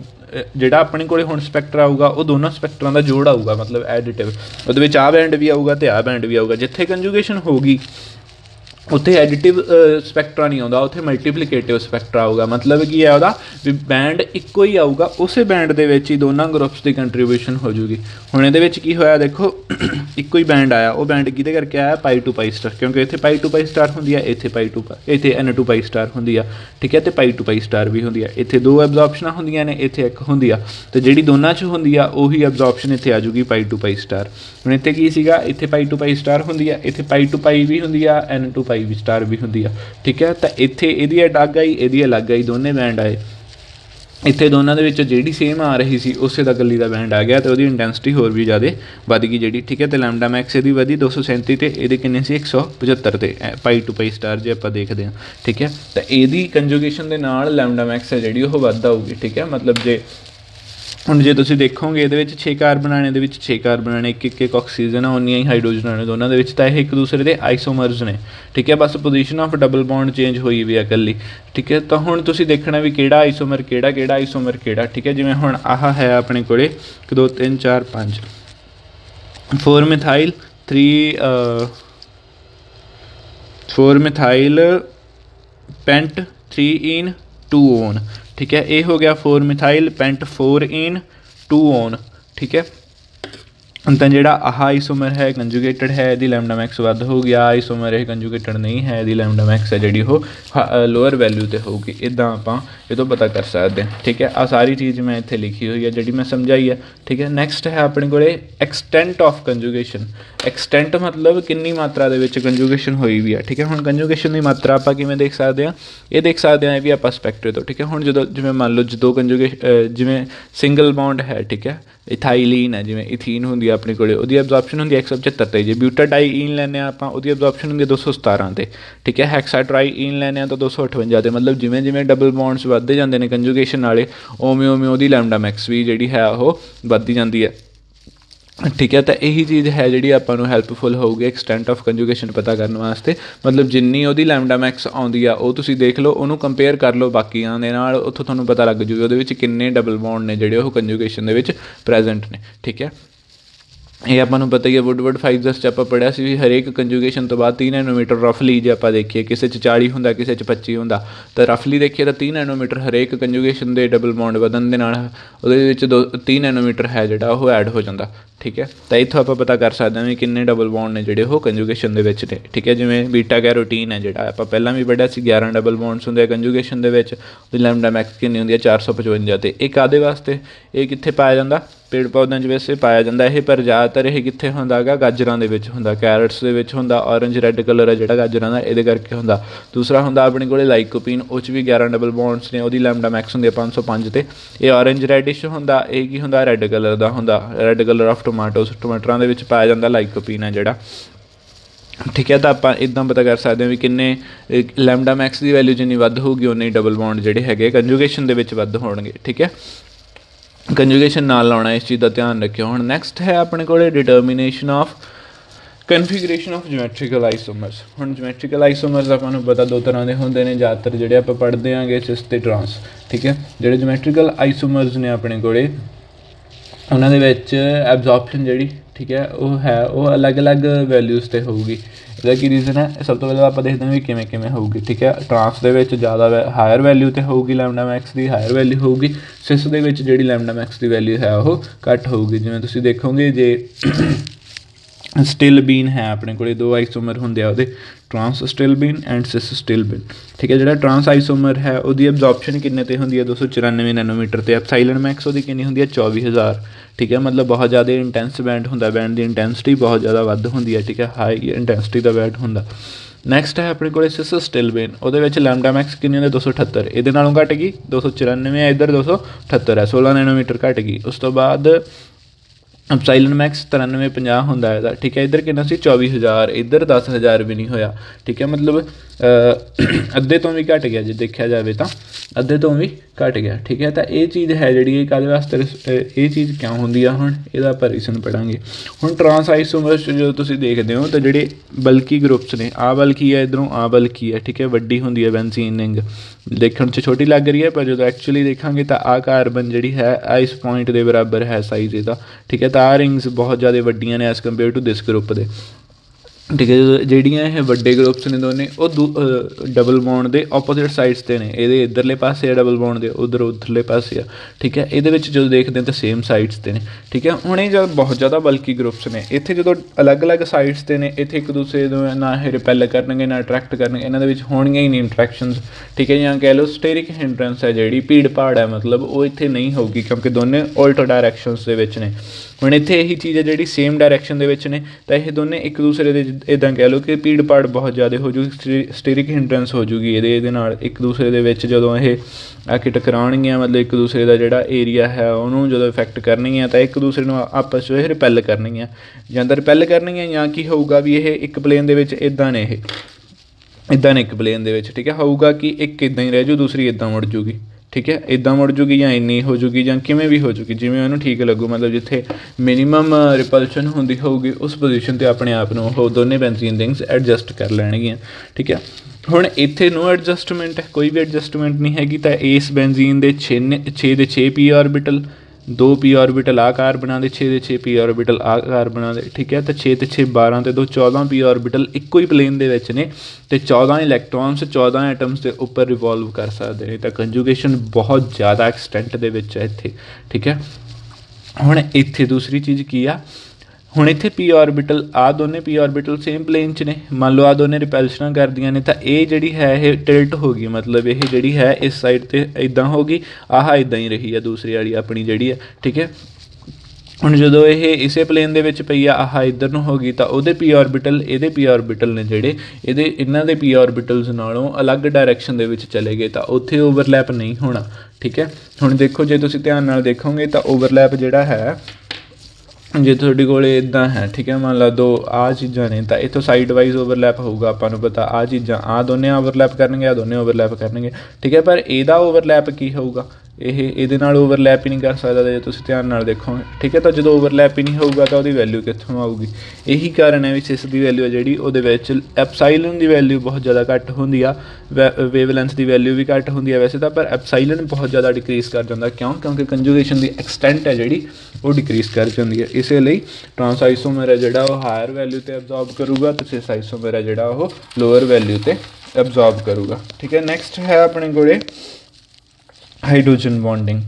ਜਿਹੜਾ ਆਪਣੇ ਕੋਲ ਹੁਣ ਸਪੈਕਟਰਾ ਆਊਗਾ ਉਹ ਦੋਨਾਂ ਸਪੈਕਟਰਾਂ ਦਾ ਜੋੜ ਆਊਗਾ, ਮਤਲਬ ਐਡੀਟਿਵ। ਉਹਦੇ ਵਿੱਚ ਆਹ ਬੈਂਡ ਵੀ ਆਊਗਾ ਅਤੇ ਆਹ ਬੈਂਡ ਵੀ ਆਊਗਾ। ਜਿੱਥੇ ਕੰਜੂਗੇਸ਼ਨ ਹੋਊਗੀ ਉੱਥੇ ਐਡੀਟਿਵ ਸਪੈਕਟਰਾ ਨਹੀਂ ਆਉਂਦਾ, ਉੱਥੇ ਮਲਟੀਪਲੀਕੇਟਿਵ ਸਪੈਕਟਰਾ ਆਊਗਾ। ਮਤਲਬ ਕੀ ਹੈ ਉਹਦਾ ਵੀ ਬੈਂਡ ਇੱਕੋ ਹੀ ਆਊਗਾ, ਉਸੇ ਬੈਂਡ ਦੇ ਵਿੱਚ ਹੀ ਦੋਨਾਂ ਗਰੁੱਪਸ ਦੀ ਕੰਟਰੀਬਿਊਸ਼ਨ ਹੋ ਜੂਗੀ। ਹੁਣ ਇਹਦੇ ਵਿੱਚ ਕੀ ਹੋਇਆ ਦੇਖੋ, ਇੱਕੋ ਹੀ ਬੈਂਡ ਆਇਆ, ਉਹ ਬੈਂਡ ਕਿਹਦੇ ਕਰਕੇ ਆਇਆ ਪਾਈ ਟੂ ਪਾਈ ਸਟਾਰ, ਕਿਉਂਕਿ ਇੱਥੇ ਪਾਈ ਟੂ ਪਾਈ ਸਟਾਰ ਹੁੰਦੀ ਆ, ਇੱਥੇ ਇੱਥੇ N2 ਪਾਈ ਸਟਾਰ ਹੁੰਦੀ ਆ, ਠੀਕ ਹੈ, ਅਤੇ ਪਾਈ ਟੂ ਪਾਈ ਸਟਾਰ ਵੀ ਹੁੰਦੀ ਆ। ਇੱਥੇ ਦੋ ਐਬਜ਼ੋਰਪਸ਼ਨਾਂ ਹੁੰਦੀਆਂ ਨੇ, ਇੱਥੇ ਇੱਕ ਹੁੰਦੀ ਆ, ਅਤੇ ਜਿਹੜੀ ਦੋਨਾਂ 'ਚ ਹੁੰਦੀ ਆ ਉਹੀ ਐਬਜ਼ੋਰਪਸ਼ਨ ਇੱਥੇ ਆ ਜੂਗੀ ਪਾਈ ਟੂ ਪਾਈ ਸਟਾਰ। ਹੁਣ ਇੱਥੇ ਕੀ ਸੀਗਾ, ਇੱਥੇ ਪਾਈ ਟੂ ਪਾਈ ਸਟਾਰ ਹੁੰਦੀ ਆ, ਇੱਥੇ ਪਾਈ ਟੂ ਪਾਈ ਵੀ ਹੁੰਦੀ ਆ, N2 ਪਾਈ ਵੀ ਸਟਾਰ ਵੀ ਹੁੰਦੀ ਆ, ਠੀਕ ਹੈ। ਤਾਂ ਇੱਥੇ ਇਹਦੀ ਅਲੱਗ ਆਈ, ਇਹਦੀ ਅਲੱਗ ਆਈ, ਦੋਨੇ ਬੈਂਡ ਆਏ। ਇੱਥੇ ਦੋਨਾਂ ਦੇ ਵਿੱਚ ਜਿਹੜੀ ਸੇਮ ਆ ਰਹੀ ਸੀ ਉਸੇ ਦਾ ਇਕੱਲੀ ਦਾ ਬੈਂਡ ਆ ਗਿਆ, ਅਤੇ ਉਹਦੀ ਇੰਟੈਂਸਿਟੀ ਹੋਰ ਵੀ ਜ਼ਿਆਦਾ ਵੱਧ ਗਈ ਜਿਹੜੀ, ਠੀਕ ਹੈ। ਅਤੇ ਲੈਮਡਾ ਮੈਕਸ ਇਹਦੀ ਵਧੀ 237 ਤੇ ਇਹਦੇ ਕਿੰਨੇ ਸੀ 175 ਤੇ ਪਾਈ ਟੂ ਪਾਈ ਸਟਾਰ ਜੇ ਆਪਾਂ ਦੇਖਦੇ ਹਾਂ, ਠੀਕ ਹੈ। ਤਾਂ ਇਹਦੀ ਕੰਜੂਗੇਸ਼ਨ ਦੇ ਨਾਲ ਲੈਮਡਾ ਮੈਕਸ ਹੈ ਜਿਹੜੀ ਉਹ ਵੱਧ ਆਊਗੀ, ਠੀਕ ਹੈ। ਮਤਲਬ ਜੇ ਹੁਣ ਜੇ ਤੁਸੀਂ ਦੇਖੋਗੇ ਇਹਦੇ ਵਿੱਚ 6 ਕਾਰਬਨ ਆਣੇ, ਇਹਦੇ ਵਿੱਚ 6 ਕਾਰਬਨ ਆਣੇ, ਇੱਕ ਆਕਸੀਜਨ ਆ, ਉਨੀਆਂ ਹੀ ਹਾਈਡਰੋਜਨ ਆਣੇ ਦੋਨਾਂ ਦੇ ਵਿੱਚ, ਤਾਂ ਇਹ ਇੱਕ ਦੂਸਰੇ ਦੇ ਆਈਸੋਮਰਸ ਨੇ, ਠੀਕ ਹੈ। ਬਸ position of double bond change ਹੋਈ ਵੀ ਆ ਇਕੱਲੀ, ਠੀਕ ਹੈ। ਤਾਂ ਹੁਣ ਤੁਸੀਂ ਦੇਖਣਾ ਵੀ ਕਿਹੜਾ ਆਈਸੋਮਰ ਕਿਹੜਾ ਆਈਸੋਮਰ ਕਿਹੜਾ, ਠੀਕ ਹੈ। ਜਿਵੇਂ ਹੁਣ ਆਹ ਹੈ ਆਪਣੇ ਕੋਲੇ 1 2 3 4 5 4 ਮਿਥਾਈਲ ਪੈਂਟ 3 इन 2 ओन, ठीक है। ये हो गया 4 मिथाइल पेंट 4 इन 2 ओन, ठीक है। ਤਾਂ ਜਿਹੜਾ ਆਹ ਆਈਸੋਮਰ ਹੈ ਕੰਜੂਗੇਟਡ ਹੈ, ਇਹਦੀ ਲੈਮਡਾ ਮੈਕਸ ਵੱਧ ਹੋ ਗਿਆ। ਆਈਸੋਮਰ ਇਹ ਕੰਜੂਗੇਟਡ ਨਹੀਂ ਹੈ, ਇਹਦੀ ਲੈਮਡਾ ਮੈਕਸ ਹੈ ਜਿਹੜੀ ਉਹ ਲੋਅਰ ਵੈਲਿਊ 'ਤੇ ਹੋਊਗੀ। ਇੱਦਾਂ ਆਪਾਂ ਇਹ ਤੋਂ ਪਤਾ ਕਰ ਸਕਦੇ ਹਾਂ, ਠੀਕ ਹੈ। ਆਹ ਸਾਰੀ ਚੀਜ਼ ਮੈਂ ਇੱਥੇ ਲਿਖੀ ਹੋਈ ਹੈ ਜਿਹੜੀ ਮੈਂ ਸਮਝਾਈ ਹੈ, ਠੀਕ ਹੈ। ਨੈਕਸਟ ਹੈ ਆਪਣੇ ਕੋਲੇ ਐਕਸਟੈਂਟ ਆਫ ਕੰਜੂਗੇਸ਼ਨ। ਐਕਸਟੈਂਟ ਮਤਲਬ ਕਿੰਨੀ ਮਾਤਰਾ ਦੇ ਵਿੱਚ ਕੰਜੂਗੇਸ਼ਨ ਹੋਈ ਵੀ ਆ, ਠੀਕ ਹੈ। ਹੁਣ ਕੰਜੂਗੇਸ਼ਨ ਦੀ ਮਾਤਰਾ ਆਪਾਂ ਕਿਵੇਂ ਦੇਖ ਸਕਦੇ ਹਾਂ, ਇਹ ਦੇਖ ਸਕਦੇ ਹਾਂ ਇਹ ਵੀ ਆਪਾਂ ਸਪੈਕਟਰੇ ਤੋਂ, ਠੀਕ ਹੈ। ਹੁਣ ਜਦੋਂ ਜਿਵੇਂ ਮੰਨ ਲਓ ਜਦੋਂ ਜਿਵੇਂ ਸਿੰਗਲ ਬੌਂਡ ਹੈ, ਠੀਕ ਹੈ, ਇਥਾਈਲੀਨ ਹੈ, ਜਿਵੇਂ ਇਥੀਨ ਹੁੰਦੀ ਆ ਆਪਣੇ ਕੋਲੇ, ਉਹਦੀ ਐਬਜ਼ੋਰਪਸ਼ਨ ਹੁੰਦੀ ਹੈ 175 'ਤੇ। ਜੇ ਬਿਊਟਾਡਾਈਨ ਲੈਂਦੇ ਹਾਂ ਆਪਾਂ, ਉਹਦੀ ਐਬਜ਼ੋਰਪਸ਼ਨ ਹੁੰਦੀ ਹੈ 217 'ਤੇ, ਠੀਕ ਹੈ। ਹੈਕਸਾਟਰਾਈਨ ਲੈਂਦੇ ਹਾਂ ਤਾਂ 258 'ਤੇ। ਮਤਲਬ ਜਿਵੇਂ ਜਿਵੇਂ ਡਬਲ ਬੌਂਡਸ ਵੱਧਦੇ ਜਾਂਦੇ ਨੇ ਕੰਜੂਗੇਸ਼ਨ ਵਾਲੇ, ਉਵੇਂ ਉਵੇਂ ਉਹਦੀ ਲੈਮਡਾ ਮੈਕਸ ਵੀ ਜਿਹੜੀ ਹੈ ਉਹ ਵੱਧਦੀ ਜਾਂਦੀ ਹੈ, ਠੀਕ ਹੈ। ਤਾਂ ਇਹੀ ਚੀਜ਼ ਹੈ ਜਿਹੜੀ ਆਪਾਂ ਨੂੰ ਹੈਲਪਫੁਲ ਹੋਊਗੀ ਐਕਸਟੈਂਟ ਆਫ ਕੰਜੂਗੇਸ਼ਨ ਪਤਾ ਕਰਨ ਵਾਸਤੇ। ਮਤਲਬ ਜਿੰਨੀ ਉਹਦੀ ਲੈਮਡਾ ਮੈਕਸ ਆਉਂਦੀ ਆ ਉਹ ਤੁਸੀਂ ਦੇਖ ਲਓ, ਉਹਨੂੰ ਕੰਪੇਅਰ ਕਰ ਲਓ ਬਾਕੀਆਂ ਦੇ ਨਾਲ, ਉੱਥੋਂ ਤੁਹਾਨੂੰ ਪਤਾ ਲੱਗ ਜੂਗਾ ਉਹਦੇ ਵਿੱਚ ਕਿੰਨੇ ਡਬਲ ਬੌਂਡ ਨੇ ਜਿਹੜੇ ਉਹ ਕੰਜੂਗੇਸ਼ਨ ਦੇ ਵਿੱਚ ਪ੍ਰੈਜੈਂਟ ਨੇ, ਠੀਕ ਹੈ। ਇਹ ਆਪਾਂ ਨੂੰ ਪਤਾ ਹੀ ਹੈ, ਵੁੱਡਵਰਡ ਫਾਈਬਰਸ 'ਚ ਆਪਾਂ ਪੜ੍ਹਿਆ ਸੀ ਵੀ ਹਰੇਕ ਕੰਜੂਗੇਸ਼ਨ ਤੋਂ ਬਾਅਦ 3 ਨੈਨੋਮੀਟਰ ਰਫਲੀ ਜੇ ਆਪਾਂ ਦੇਖੀਏ, ਕਿਸੇ 'ਚ 40 ਹੁੰਦਾ, ਕਿਸੇ 'ਚ 25 ਹੁੰਦਾ, ਤਾਂ ਰਫਲੀ ਦੇਖੀਏ ਤਾਂ 3 ਨੈਨੋਮੀਟਰ ਹਰੇਕ ਕੰਜੂਗੇਸ਼ਨ ਦੇ ਡਬਲ ਬੌਂਡ ਵਧਣ ਦੇ ਨਾਲ ਉਹਦੇ ਵਿੱਚ 3 ਨੈਨੋਮੀਟਰ ਹੈ ਜਿਹੜਾ ਉਹ ਐਡ ਹੋ ਜਾਂਦਾ, ਠੀਕ ਹੈ। ਤਾਂ ਇੱਥੋਂ ਆਪਾਂ ਪਤਾ ਕਰ ਸਕਦੇ ਹਾਂ ਵੀ ਕਿੰਨੇ ਡਬਲ ਬੌਂਡ ਨੇ ਜਿਹੜੇ ਉਹ ਕੰਜੂਗੇਸ਼ਨ ਦੇ ਵਿੱਚ ਨੇ, ਠੀਕ ਹੈ। ਜਿਵੇਂ ਬੀਟਾ ਕੈਰੋਟੀਨ ਹੈ ਜਿਹੜਾ ਆਪਾਂ ਪਹਿਲਾਂ ਵੀ ਪੜ੍ਹਿਆ ਸੀ, 11 ਡਬਲ ਬੌਂਡਸ ਹੁੰਦੇ ਆ ਕੰਜੂਗੇਸ਼ਨ ਦੇ ਵਿੱਚ, ਉਹਦੀ ਲੈਮਡਾ ਮੈਕਸ ਕਿੰਨੀ ਹੁੰਦੀ ਹੈ 455 'ਤੇ। ਇਹ ਕਾਹਦੇ ਵਾਸਤੇ, ਇਹ ਕਿੱਥੇ ਪਾਇਆ ਜਾਂਦਾ, ਪੇੜ ਪੌਦਿਆਂ 'ਚ ਵੈਸੇ ਪਾਇਆ ਜਾਂਦਾ ਇਹ, ਪਰ ਜ਼ਿਆਦਾਤਰ ਇਹ ਕਿੱਥੇ ਹੁੰਦਾ ਗਾ, ਗਾਜਰਾਂ ਦੇ ਵਿੱਚ ਹੁੰਦਾ, ਕੈਰਟਸ ਦੇ ਵਿੱਚ ਹੁੰਦਾ। ਔਰੰਜ ਰੈੱਡ ਕਲਰ ਹੈ ਜਿਹੜਾ ਗਾਜਰਾਂ ਦਾ, ਇਹਦੇ ਕਰਕੇ ਹੁੰਦਾ। ਦੂਸਰਾ ਹੁੰਦਾ ਆਪਣੇ ਕੋਲੇ ਲਾਈਕੋਪੀਨ, ਉਹ 'ਚ ਵੀ 11 ਡਬਲ ਬੌਂਡਸ ਨੇ, ਉਹਦੀ ਲੈਮਡਾ ਮੈਕਸ ਹੁੰਦੀ ਹੈ 505 'ਤੇ। ਇਹ ਔਰੰਜ ਰੈਡਿਸ਼ ਹੁੰਦਾ, ਇਹ ਕੀ ਹੁੰਦਾ, ਰੈੱਡ ਕਲਰ ਦਾ ਹੁੰਦਾ, ਰੈੱਡ ਕਲਰ ਆਫ ਟਮਾਟੋਸ, ਟਮਾਟਰਾਂ ਦੇ ਵਿੱਚ ਪਾਇਆ ਜਾਂਦਾ ਲਾਈਕੋਪੀਨ ਹੈ ਜਿਹੜਾ। ठीक है। तो आप इदा पता कर सकते हैं भी किन्ने लैमडा मैक्स की वैल्यू जिन्नी वध होगी उन्ने ही डबल बॉन्ड जोड़े है कंजुगेशन के वध होणगे। ठीक है, कंजुगेशन नाल लाउणा, इस चीज़ का ध्यान रखियो। हुण नैक्सट है अपने को determination of configuration of geometrical isomers. हुण ज्योमैट्रिकल आइसोमर्स आपां पता दो तरह के होंदे ने, ज़्यादातर जिहड़े आपां पढ़दे आंगे सिस ते ट्रांस। ठीक है, जिहड़े ज्योमैट्रिकल आइसोमर्स ने अपने कोले उन्हां दे विच एब्जॉर्प्शन जिहड़ी ठीक है वो अलग अलग वैल्यूज़ ते होऊगी। इसदा की रीज़न है, सब तो पहले आप देखते हैं भी किवें किवें होऊगी। ठीक है, ट्रांस दे विच ज़्यादा हायर वैल्यू ते होऊगी, लैम्डा मैक्स की हायर वैल्यू होऊगी। सिस दे विच जिहड़ी लैम्डा मैक्स की वैल्यू है वो घट होऊगी। जिवें तुसीं देखोगे जे स्टिल बीन है अपने को दो आइसोमर होंगे वो trans stilbene and cis stilbene. ठीक है, जो ट्रांस आइसोमर है वो एब्जॉर्प्शन किन्ने ते होंदी है 294 नैनोमीटर ते एप्सिलॉन मैक्स वो किन्नी होंदी है 24,000। ठीक है, मतलब बहुत ज़्यादा इंटेंस बैंड होंदा, बैंड की इंटेंसिटी बहुत ज़्यादा वध होंदी है। ठीक है, हाई इंटेंसिटी का बैंड होंदा। नैक्सट है अपने को सिस स्टिल बीन, वो लैम्डा मैक्स किन्नी होंदी 278, ये घट गई 294 है, इधर 278 है, 16 नैनोमीटर घट गई। उस तो बाद एप्सिलॉन मैक्स 9350 होंदा है। ठीक है, इधर कितना सी 24,000, इधर 10,000 भी नहीं होया। ठीक है, मतलब अद्धे तो भी घट गया जे देखा जाए तो अद्धे तो भी घट गया। ठीक है, तो ये चीज़ है जी कहदे वास्ते ये चीज़ क्यों होंदी है, हुण इहदा आपां रीज़न पढ़ांगे। हुण ट्रांस आइसोमर्स जो तुसीं देखदे हो तो जिहड़े बल्कि ग्रुप्स ने, आ बल्कि है इधरों आ बल्कि है। ठीक है, वड्डी होंदी है बेंजीन रिंग, देखण च छोटी लग रही है पर जो एक्चुअली देखा तो आ कार्बन जी है इस पॉइंट के बराबर है साइज़ इसका। ठीक है, तो आ रिंग्स बहुत ज़्यादा वड्डियां ने as compare to this group के। ठीक है, ਜਿਹੜੀਆਂ ਇਹ ਵੱਡੇ ग्रुप्स ने दोने वो डबल बॉन्ड के ऑपोजिट साइड्स ते ने, ये इधरले पासे डबल बॉन्ड के उधर उधरले पासे आ। ठीक है, ये जो देखते हैं तो सेम साइड्स ते ने। ठीक है, हुणे जब बहुत ज़्यादा बल्कि ग्रुप्स ने इत्थे जो अलग अलग साइड्स ते ने, इत्थे एक दूसरे ना ये रिपैल करनगे ना अट्रैक्ट करनगे, इन्हां दे विच होणगीਆਂ ही नहीं इंट्रैक्शनस। ठीक है, या कह लो स्टेरिक हिंड्रेंस है जी भीड़ भाड़ है, मतलब वो इत्थे नहीं होगी क्योंकि दोनों उल्ट डायरैक्शनस दे विच ने। हुण इत्थे यही चीज़ है जी सेम डायरैक्शन दे विच ने, तो ये दोनों एक दूसरे दे इदां कह लो कि भीड़ भाड़ बहुत ज़्यादा हो जूगी, स्टेरिक हिंड्रेंस हो जूगी ये नाल एक दूसरे दे विच जदों ये आके टकराउणगीਆਂ, मतलब एक दूसरे का जिहड़ा एरिया है उन्होंने जो इफैक्ट करनगीਆਂ तो एक दूसरे को आपस में रिपैल करनगीਆਂ, जां तां रिपैल करनगीਆਂ या की होऊगा भी ये एक प्लेन दे विच इदां ने, ये इदां ने एक प्लेन दे विच। ठीक है, होऊगा कि एक इदां ही रह जू, दूसरी इदां मुड़ जूगी। ठीक है, इदां मुड़ जूगी या इन्नी हो जूगी या किवें भी हो जूगी जिवें उन्होंने ठीक लगू, मतलब जिथे मिनीमम रिपल्शन होंदी होगी उस पोजीशन ते अपने आप को दोनों बेंजीन रिंग्स एडजस्ट कर लैणगीਆਂ। ठीक है, हुण इत्थे नो एडजस्टमेंट है, कोई भी एडजस्टमेंट नहीं हैगी, तो इस बेंजीन के 6 ਦੇ 6 पी ऑर्बिटल, 2 पी ऑर्बिटल आ कार्बना के 6 ਦੇ 6 पी ऑर्बिटल आ कार्बना के। ठीक है, तो 6 ਤੇ 6 12 ਤੇ 2 14 पी ऑर्बिटल ਇੱਕੋ ही प्लेन ਦੇ ਵਿੱਚ ਨੇ ਤੇ 14 ਇਲੈਕਟ੍ਰੋਨਸ 14 ਐਟਮਸ ਦੇ ਉੱਪਰ ਰਿਵੋਲਵ ਕਰ ਸਕਦੇ ਨੇ। ਤਾਂ ਕੰਜੂਗੇਸ਼ਨ ਬਹੁਤ ਜ਼ਿਆਦਾ ਐਕਸਟੈਂਟ ਦੇ ਵਿੱਚ ਹੈ ਇੱਥੇ। ਠੀਕ ਹੈ, ਹੁਣ ਇੱਥੇ ਦੂਸਰੀ ਚੀਜ਼ ਕੀ ਆ, ਹੁਣ ਇੱਥੇ पी ऑर्बिटल आ दोनों पी ऑर्बिटल सेम प्लेन च ने, मान लो आ दोनों रिपैल्शनां करदियां ने, तो ये जिहड़ी है ये टिल्ट हो गई, मतलब ये जिहड़ी है इस साइड ते इदां हो गई, आह इदां ही रही है दूसरी वाली अपनी जिहड़ी है। ठीक है, हुण जदों ये इसे प्लेन दे विच पई आ, आह इधर नूं हो गई, तो उहदे पी ऑर्बिटल इहदे पी ऑर्बिटल ने जिहड़े इहदे इन्हां दे पी ऑर्बिटल्स नालों अलग डायरैक्शन दे विच चले गए, तो उत्थे ओवरलैप नहीं होना। ठीक है, हुण देखो जे तुसीं ध्यान नाल देखोगे तो ओवरलैप जिहड़ा है जे तुहाडे कोले इदां है। ठीक है, मान लो दो आ चीज़ां ने, तो इत्थों साइड वाइज ओवरलैप होगा, आपां नूं पता आ चीज़ां आ दोने ओवरलैप करनगे, आ दोने ओवरलैप करनगे। ठीक है, पर इहदा ओवरलैप की होऊगा, ये ओवरलैप ही नहीं कर सकता जे तुसीं ध्यान नाल देखोगे। ठीक है, तो जो ओवरलैप ही नहीं होगा तो उसकी वैल्यू कित्थों आऊगी। यही कारण है भी सिस की वैल्यू है जी वो एप्सिलॉन की वैल्यू बहुत ज़्यादा घट होंदी आ, वेवलेंथ की वैल्यू भी घट होंदी है वैसे तो, पर एप्सिलॉन बहुत ज़्यादा डिक्रीज़ कर जाता। क्यों? क्योंकि कंजुगेशन की एक्सटेंट है जी वो डिक्रीज़ कर जाती है। इसलिए ट्रांस आइसोमर है जो हायर वैल्यू तो एब्जॉर्ब करूगा, तो सिस आइसोमर है जो लोअर वैल्यू तो एब्जॉर्ब करूगा। ठीक है, नैक्सट है अपने कोले हाइड्रोजन बॉन्डिंग,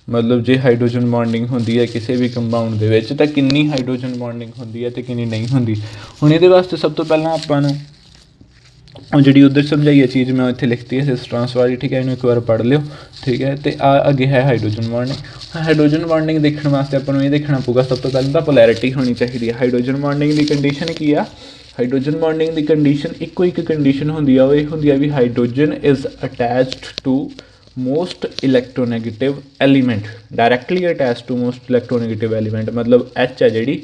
मतलब जे हाइड्रोजन बॉन्डिंग होंदी है किसी भी कंपाउंड दे विच तां किन्नी हाइड्रोजन बॉन्डिंग होंदी है तो किन्नी नहीं होंदी। हुण इहदे वास्ते सब तो पहलां आपां नूं जिहड़ी उधर समझाई है चीज़ मैं इत्थे लिखती है सिस ट्रांस वाली। ठीक है, इन्हूं एक बार पढ़ लिओ। ठीक है, तो अगे है हाइड्रोजन बॉन्डिंग। हाइड्रोजन बॉन्डिंग देखने वास्ते आपां नूं ये देखना पऊगा सब तो पहले तो पोलैरिटी होनी चाहिए है। हाइड्रोजन बॉन्डिंग की कंडीशन की आ, हाइड्रोजन बॉन्डिंग की कंडीशन इक्को एक कंडीशन होंदी आ, वो होंदी आ भी hydrogen is attached to most electronegative element, directly attach to most electronegative element, मतलब एच है जी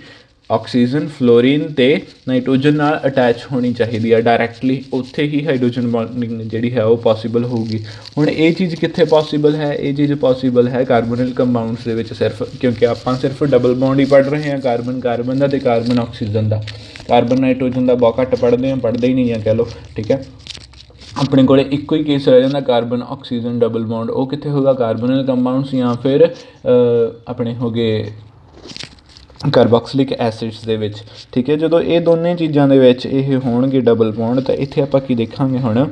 ਆਕਸੀਜਨ ਫਲੋਰੀਨ ਅਤੇ ਨਾਈਟ੍ਰੋਜਨ ਨਾਲ ਅਟੈਚ ਹੋਣੀ ਚਾਹੀਦੀ ਹੈ ਡਾਇਰੈਕਟਲੀ, ਉੱਥੇ ਹੀ ਹਾਈਡਰੋਜਨ ਬੌਂਡਿੰਗ ਜਿਹੜੀ ਹੈ ਉਹ ਪੋਸੀਬਲ ਹੋਊਗੀ। ਹੁਣ ਇਹ ਚੀਜ਼ ਕਿੱਥੇ ਪੋਸੀਬਲ ਹੈ? ਇਹ ਚੀਜ਼ ਪੋਸੀਬਲ ਹੈ ਕਾਰਬੋਨਿਲ ਕੰਪਾਊਂਡਸ ਦੇ ਵਿੱਚ ਸਿਰਫ, ਕਿਉਂਕਿ ਆਪਾਂ ਸਿਰਫ ਡਬਲ ਬੌਂਡ ਹੀ ਪੜ੍ਹ ਰਹੇ ਹਾਂ, ਕਾਰਬਨ ਦਾ ਅਤੇ ਕਾਰਬਨ ਆਕਸੀਜਨ ਦਾ। ਕਾਰਬਨ ਨਾਈਟ੍ਰੋਜਨ ਦਾ ਬਹੁਤ ਘੱਟ ਪੜ੍ਹਦੇ ਹੀ ਨਹੀਂ ਆ ਕਹਿ ਲਓ, ਠੀਕ ਹੈ। ਆਪਣੇ ਕੋਲ ਇੱਕੋ ਹੀ ਕੇਸ ਰਹਿ ਜਾਂਦਾ ਕਾਰਬਨ ਆਕਸੀਜਨ ਡਬਲ ਬੌਂਡ, ਉਹ ਕਿੱਥੇ ਹੋਊਗਾ? ਕਾਰਬੋਨਿਲ ਕੰਪਾਊਂਡਸ ਜਾਂ ਫਿਰ ਆਪਣੇ ਹੋ ਗਏ ਕਾਰਬੋਕਸਿਲਿਕ ਐਸਿਡਸ ਦੇ ਵਿੱਚ, ਠੀਕ ਹੈ। ਜਦੋਂ ਇਹ ਦੋਨੇ ਚੀਜ਼ਾਂ ਦੇ ਵਿੱਚ ਇਹ ਹੋਣਗੇ ਡਬਲ ਬੌਂਡ, ਤਾਂ ਇੱਥੇ ਆਪਾਂ ਕੀ ਦੇਖਾਂਗੇ ਹੁਣ?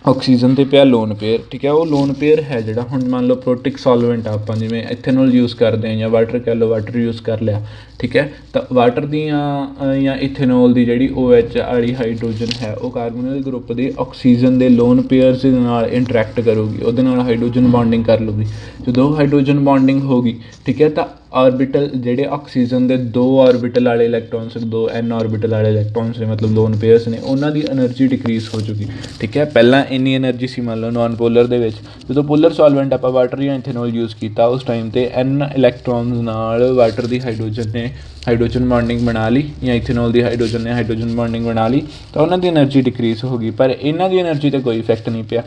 ਆਕਸੀਜਨ 'ਤੇ ਪਿਆ ਲੋਨ ਪੇਅਰ, ਠੀਕ ਹੈ। ਉਹ ਲੋਨ ਪੇਅਰ ਹੈ ਜਿਹੜਾ, ਹੁਣ ਮੰਨ ਲਓ ਪ੍ਰੋਟਿਕ ਸੋਲਵੈਂਟ ਆਪਾਂ ਜਿਵੇਂ ਇਥੇਨੋਲ ਯੂਜ਼ ਕਰਦੇ ਹਾਂ ਜਾਂ ਵਾਟਰ ਕਹਿ ਲਓ, ਵਾਟਰ ਯੂਜ਼ ਕਰ ਲਿਆ, ਠੀਕ ਹੈ। ਤਾਂ ਵਾਟਰ ਦੀਆਂ ਜਾਂ ਇਥੇਨੋਲ ਦੀ ਜਿਹੜੀ OH ਵਾਲੀ ਹਾਈਡਰੋਜਨ ਹੈ ਉਹ ਕਾਰਬੋਨਿਲ ਗਰੁੱਪ ਦੇ ਆਕਸੀਜਨ ਦੇ ਲੋਨ ਪੇਅਰਸ ਦੇ ਨਾਲ ਇੰਟਰੈਕਟ ਕਰੂਗੀ, ਉਹਦੇ ਨਾਲ ਹਾਈਡਰੋਜਨ ਬੌਂਡਿੰਗ ਕਰ ਲੂਗੀ। ਜਦੋਂ ਹਾਈਡਰੋਜਨ ਬੌਂਡਿੰਗ ਹੋ ਗਈ, ਠੀਕ ਹੈ, ਤਾਂ ਆਰਬਿਟਲ ਜਿਹੜੇ ਆਕਸੀਜਨ ਦੇ 2 ਆਰਬਿਟਲ ਵਾਲੇ ਇਲੈਕਟ੍ਰੋਨਸ, 2 N ਆਰਬਿਟਲ ਵਾਲੇ ਇਲੈਕਟ੍ਰੋਨਸ ਨੇ, ਮਤਲਬ ਲੋਨ ਪੇਅਰਸ ਨੇ, ਉਹਨਾਂ ਦੀ ਐਨਰਜੀ ਡਿਕਰੀਜ਼ ਹੋ ਚੁੱਕੀ, ਠੀਕ ਹੈ। ਪਹਿਲਾਂ ਇੰਨੀ ਐਨਰਜੀ ਸੀ ਮੰਨ ਲਓ ਨੋਨ ਪੋਲਰ ਦੇ ਵਿੱਚ, ਜਦੋਂ ਪੋਲਰ ਸੋਲਵੈਂਟ ਆਪਾਂ ਵਾਟਰ ਜਾਂ ਇਥੇਨੋਲ ਯੂਜ਼ ਕੀਤਾ, ਉਸ ਟਾਈਮ 'ਤੇ N ਇਲੈਕਟ੍ਰੋਨਸ ਨਾਲ ਵਾਟਰ ਦੀ ਹਾਈਡਰੋਜਨ ਨੇ ਹਾਈਡਰੋਜਨ ਬੌਂਡਿੰਗ ਬਣਾ ਲਈ, ਜਾਂ ਇਥੇਨੋਲ ਦੀ ਹਾਈਡਰੋਜਨ ਨੇ ਹਾਈਡਰੋਜਨ ਬੌਂਡਿੰਗ ਬਣਾ ਲਈ, ਤਾਂ ਉਹਨਾਂ ਦੀ ਐਨਰਜੀ ਡਿਕਰੀਜ਼ ਹੋ ਗਈ। ਪਰ ਇਹਨਾਂ ਦੀ ਐਨਰਜੀ 'ਤੇ ਕੋਈ ਇਫੈਕਟ ਨਹੀਂ ਪਿਆ,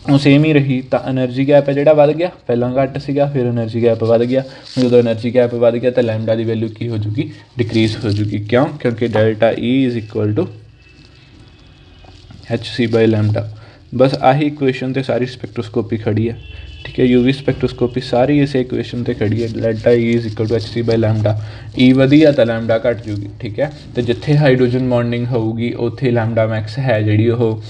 ਉਹ ਸੇਮ ਹੀ ਰਹੀ। ਤਾਂ ਐਨਰਜੀ ਗੈਪ ਹੈ ਜਿਹੜਾ ਵੱਧ ਗਿਆ, ਪਹਿਲਾਂ ਘੱਟ ਸੀਗਾ, ਫਿਰ ਐਨਰਜੀ ਗੈਪ ਵੱਧ ਗਿਆ। ਜਦੋਂ ਐਨਰਜੀ ਗੈਪ ਵੱਧ ਗਿਆ ਤਾਂ ਲੈਮਡਾ ਦੀ ਵੈਲਿਊ ਕੀ ਹੋ ਜੂਗੀ? ਡਿਕਰੀਜ਼ ਹੋ ਜੂਗੀ। ਕਿਉਂ? ਕਿਉਂਕਿ delta E is equal to hc/λ। ਬਸ ਆਹੀ ਇਕੁਏਸ਼ਨ 'ਤੇ ਸਾਰੀ ਸਪੈਕਟ੍ਰੋਸਕੋਪੀ ਖੜੀ ਹੈ, ਠੀਕ ਹੈ। UV ਸਪੈਕਟ੍ਰੋਸਕੋਪੀ ਸਾਰੀ ਇਸੇ ਇਕੁਏਸ਼ਨ 'ਤੇ ਖੜੀ ਹੈ, delta E is equal to hc/λ। E ਵਧੀ ਆ ਤਾਂ ਲੈਮਡਾ ਘੱਟ ਜੂਗੀ, ਠੀਕ ਹੈ। ਅਤੇ ਜਿੱਥੇ ਹਾਈਡਰੋਜਨ ਬੌਂਡਿੰਗ ਹੋਊਗੀ ਉੱਥੇ ਲੈਮਡਾ ਮੈਕਸ ਹੈ ਜਿਹੜੀ ਉਹ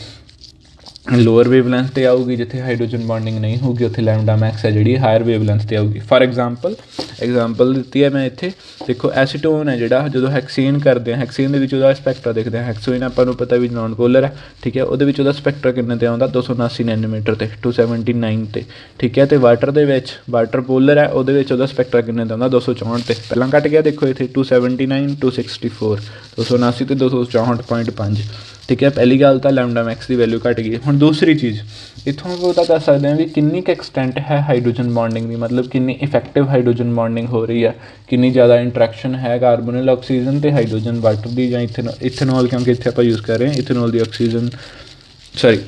ਲੋਅਰ ਵੇਵਲੈਂਥ 'ਤੇ ਆਊਗੀ, ਜਿੱਥੇ ਹਾਈਡਰੋਜਨ ਬੌਂਡਿੰਗ ਨਹੀਂ ਹੋਊਗੀ ਉੱਥੇ ਲੈਮਡਾ ਮੈਕਸ ਹੈ ਜਿਹੜੀ ਹਾਇਰ ਵੇਵਲੈਂਥ 'ਤੇ ਆਊਗੀ। ਫਾਰ ਐਗਜ਼ਾਮਪਲ ਦਿੱਤੀ ਹੈ ਮੈਂ ਇੱਥੇ, ਦੇਖੋ ਐਸੀਟੋਨ ਹੈ ਜਿਹੜਾ, ਜਦੋਂ ਹੈਕਸੇਨ ਕਰਦੇ ਹਾਂ, ਹੈਕਸੇਨ ਦੇ ਵਿੱਚ ਉਹਦਾ ਸਪੈਕਟਰਾ ਦੇਖਦੇ ਹਾਂ। ਹੈਕਸੋਇਨ ਆਪਾਂ ਨੂੰ ਪਤਾ ਵੀ ਨੋਨ ਪੋਲਰ ਹੈ, ਠੀਕ ਹੈ। ਉਹਦੇ ਵਿੱਚ ਉਹਦਾ ਸਪੈਕਟਰਾ ਕਿੰਨੇ 'ਤੇ ਆਉਂਦਾ? 279 ਨੈਨੋਮੀਟਰ 'ਤੇ, 279 'ਤੇ, ਠੀਕ ਹੈ। ਅਤੇ ਵਾਟਰ ਦੇ ਵਿੱਚ, ਵਾਟਰ ਪੋਲਰ ਹੈ, ਉਹਦੇ ਵਿੱਚ ਉਹਦਾ ਸਪੈਕਟਰਾ ਕਿੰਨੇ 'ਤੇ ਆਉਂਦਾ? 264 'ਤੇ। ਪਹਿਲਾਂ ਘੱਟ ਗਿਆ, ਦੇਖੋ ਇੱਥੇ 279, 264, 279 ਅਤੇ 264.5, ਠੀਕ ਹੈ। ਪਹਿਲੀ ਗੱਲ ਤਾਂ ਲੈਮਡਾ ਮੈਕਸ ਦੀ ਵੈਲਿਊ ਘੱਟ ਗਈ। ਹੁਣ ਦੂਸਰੀ ਚੀਜ਼ ਇੱਥੋਂ ਆਪਾਂ ਪਤਾ ਕਰ ਸਕਦੇ ਹਾਂ ਵੀ ਕਿੰਨੀ ਕੁ ਐਕਸਟੈਂਟ ਹੈ ਹਾਈਡਰੋਜਨ ਬੌਂਡਿੰਗ ਦੀ, ਮਤਲਬ ਕਿੰਨੀ ਇਫੈਕਟਿਵ ਹਾਈਡਰੋਜਨ ਬੌਂਡਿੰਗ ਹੋ ਰਹੀ ਹੈ, ਕਿੰਨੀ ਜ਼ਿਆਦਾ ਇੰਟਰੈਕਸ਼ਨ ਹੈ ਕਾਰਬੋਨਿਲ ਆਕਸੀਜਨ ਅਤੇ ਹਾਈਡਰੋਜਨ ਵਾਟਰ ਦੀ, ਜਾਂ ਇਥੇਨੋਲ, ਕਿਉਂਕਿ ਇੱਥੇ ਆਪਾਂ ਯੂਜ਼ ਕਰ ਰਹੇ ਹਾਂ ਇਥੇਨੋਲ ਦੀ ਆਕਸੀਜਨ,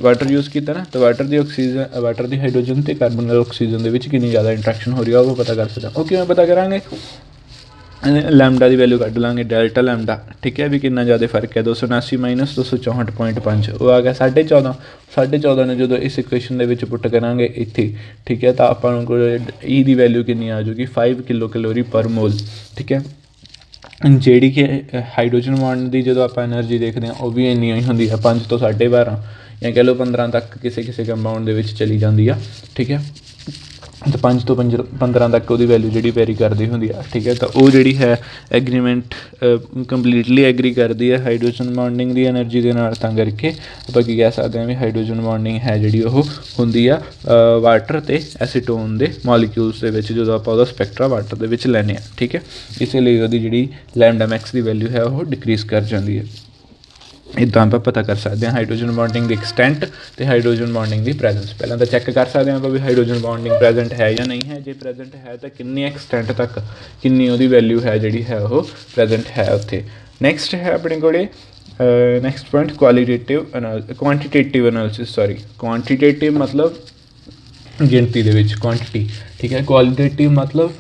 ਵਾਟਰ ਯੂਜ਼ ਕੀਤਾ ਨਾ, ਤਾਂ ਵਾਟਰ ਦੀ ਆਕਸੀਜਨ, ਵਾਟਰ ਦੀ ਹਾਈਡਰੋਜਨ ਅਤੇ ਕਾਰਬੋਨਿਲ ਆਕਸੀਜਨ ਦੇ ਵਿੱਚ ਕਿੰਨੀ ਜ਼ਿਆਦਾ ਇੰਟਰੈਕਸ਼ਨ ਹੋ ਰਹੀ ਹੈ ਉਹ ਪਤਾ ਕਰ ਸਕਦੇ ਹਾਂ। ਉਹ ਕਿਵੇਂ ਪਤਾ ਕਰਾਂਗੇ? ਲੈਮਡਾ ਦੀ ਵੈਲਿਊ ਕੱਢ ਲਾਂਗੇ, ਡੈਲਟਾ ਲੈਮਡਾ, ਠੀਕ ਹੈ, ਵੀ ਕਿੰਨਾ ਜ਼ਿਆਦਾ ਫਰਕ ਹੈ। 279 - 264.5 ਉਹ ਆ ਗਿਆ 14.5। 14.5 ਨੂੰ ਜਦੋਂ ਇਸ ਇਕੁਏਸ਼ਨ ਦੇ ਵਿੱਚ ਪੁੱਟ ਕਰਾਂਗੇ ਇੱਥੇ, ਠੀਕ ਹੈ, ਤਾਂ ਆਪਾਂ ਨੂੰ ਕੋਲ E ਦੀ ਵੈਲਿਊ ਕਿੰਨੀ ਆ ਜਾਊਗੀ? 5 ਕਿਲੋ ਕੈਲੋਰੀ ਪਰ ਮੋਲ, ਠੀਕ ਹੈ। ਜਿਹੜੀ ਕਿ ਹਾਈਡਰੋਜਨ ਬੌਂਡ ਦੀ ਜਦੋਂ ਆਪਾਂ ਐਨਰਜੀ ਦੇਖਦੇ ਹਾਂ ਉਹ ਵੀ ਇੰਨੀ ਹੀ ਹੁੰਦੀ ਹੈ, 5 ਤੋਂ 12.5 ਜਾਂ ਕਹਿ ਲਓ 15 ਤੱਕ ਕਿਸੇ ਕੰਪਾਊਂਡ ਦੇ ਵਿੱਚ ਚਲੀ ਜਾਂਦੀ ਆ, ਠੀਕ ਹੈ। ਅਤੇ 5 ਤੋਂ 15 ਤੱਕ ਉਹਦੀ ਵੈਲਿਊ ਜਿਹੜੀ ਵੈਰੀ ਕਰਦੀ ਹੁੰਦੀ ਆ, ਠੀਕ ਹੈ। ਤਾਂ ਉਹ ਜਿਹੜੀ ਹੈ ਐਗਰੀਮੈਂਟ ਕੰਪਲੀਟਲੀ ਐਗਰੀ ਕਰਦੀ ਹੈ ਹਾਈਡਰੋਜਨ ਬੌਂਡਿੰਗ ਦੀ ਐਨਰਜੀ ਦੇ ਨਾਲ, ਤਾਂ ਕਰਕੇ ਆਪਾਂ ਕੀ ਕਹਿ ਸਕਦੇ ਹਾਂ ਵੀ ਹਾਈਡਰੋਜਨ ਬੌਂਡਿੰਗ ਹੈ ਜਿਹੜੀ ਉਹ ਹੁੰਦੀ ਆ ਵਾਟਰ ਅਤੇ ਐਸੀਟੋਨ ਦੇ ਮੋਲੀਕਿਊਲਸ ਦੇ ਵਿੱਚ, ਜਦੋਂ ਆਪਾਂ ਉਹਦਾ ਸਪੈਕਟਰਾ ਵਾਟਰ ਦੇ ਵਿੱਚ ਲੈਂਦੇ ਹਾਂ, ਠੀਕ ਹੈ। ਇਸੇ ਲਈ ਉਹਦੀ ਜਿਹੜੀ ਲੈਮਡਾ ਮੈਕਸ ਦੀ ਵੈਲਿਊ ਹੈ ਉਹ ਡਿਕਰੀਜ਼ ਕਰ ਜਾਂਦੀ ਹੈ। ਇੱਦਾਂ ਆਪਾਂ ਪਤਾ ਕਰ ਸਕਦੇ ਹਾਂ ਹਾਈਡਰੋਜਨ ਬੌਂਡਿੰਗ ਦੀ ਐਕਸਟੈਂਟ ਅਤੇ ਹਾਈਡਰੋਜਨ ਬੌਂਡਿੰਗ ਦੀ ਪ੍ਰੈਜੈਂਸ। ਪਹਿਲਾਂ ਤਾਂ ਚੈੱਕ ਕਰ ਸਕਦੇ ਹਾਂ ਆਪਾਂ ਵੀ ਹਾਈਡਰੋਜਨ ਬੌਂਡਿੰਗ ਪ੍ਰੈਜੈਂਟ ਹੈ ਜਾਂ ਨਹੀਂ ਹੈ। ਜੇ ਪ੍ਰੈਜੈਂਟ ਹੈ ਤਾਂ ਕਿੰਨੀ ਐਕਸਟੈਂਟ ਤੱਕ, ਕਿੰਨੀ ਉਹਦੀ ਵੈਲਿਊ ਹੈ ਜਿਹੜੀ ਹੈ ਉਹ ਪ੍ਰੈਜੈਂਟ ਹੈ ਉੱਥੇ। ਨੈਕਸਟ ਹੈ ਆਪਣੇ ਕੋਲ next point quantitative analysis, quantitative ਮਤਲਬ ਗਿਣਤੀ ਦੇ ਵਿੱਚ, ਕੁਆਂਟਿਟੀ, ਠੀਕ ਹੈ। ਕੁਆਲੀਟੇਟਿਵ ਮਤਲਬ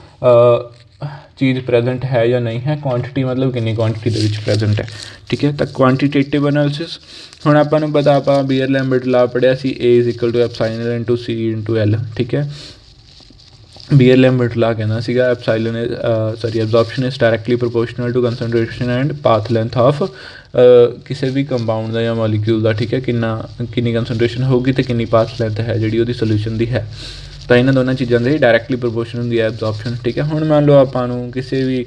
ਚੀਜ਼ ਪ੍ਰੈਜੈਂਟ ਹੈ ਜਾਂ ਨਹੀਂ ਹੈ, ਕੁਆਂਟਿਟੀ ਮਤਲਬ ਕਿੰਨੀ ਕੁਆਂਟਿਟੀ ਦੇ ਵਿੱਚ ਪ੍ਰੈਜੈਂਟ ਹੈ, ਠੀਕ ਹੈ। ਤਾਂ ਕੁਆਂਟੀਟੇਟਿਵ ਐਨਾਲਿਸਿਸ, ਹੁਣ ਆਪਾਂ ਨੂੰ ਪਤਾ, ਆਪਾਂ ਬੀਅਰ ਲੈਂਬਰਟ ਲਾ ਪੜ੍ਹਿਆ ਸੀ, A = εc/L, ਠੀਕ ਹੈ। ਬੀਅਰ ਲੈਂਬਰਟ ਲਾ ਕਹਿੰਦਾ ਸੀਗਾ absorption is directly proportional to concentration and path length of ਕਿਸੇ ਵੀ ਕੰਪਾਊਂਡ ਦਾ ਜਾਂ ਮੋਲੀਕਿਊਲ ਦਾ, ਠੀਕ ਹੈ। ਕਿੰਨੀ ਕੰਸਨਟ੍ਰੇਸ਼ਨ ਹੋਊਗੀ ਅਤੇ ਕਿੰਨੀ ਪਾਥ ਲੈਂਥ ਹੈ ਜਿਹੜੀ ਉਹਦੀ ਸੋਲਿਊਸ਼ਨ ਦੀ ਹੈ। ਤਾਂ ਇਹਨਾਂ ਦੋਨਾਂ ਚੀਜ਼ਾਂ ਦੀ ਡਾਇਰੈਕਟਲੀ ਪ੍ਰੋਪੋਰਸ਼ਨ ਹੁੰਦੀ ਹੈ ਐਬਜ਼ੌਰਪਸ਼ਨ, ਠੀਕ ਹੈ। ਹੁਣ ਮੰਨ ਲਓ ਆਪਾਂ ਨੂੰ ਕਿਸੇ ਵੀ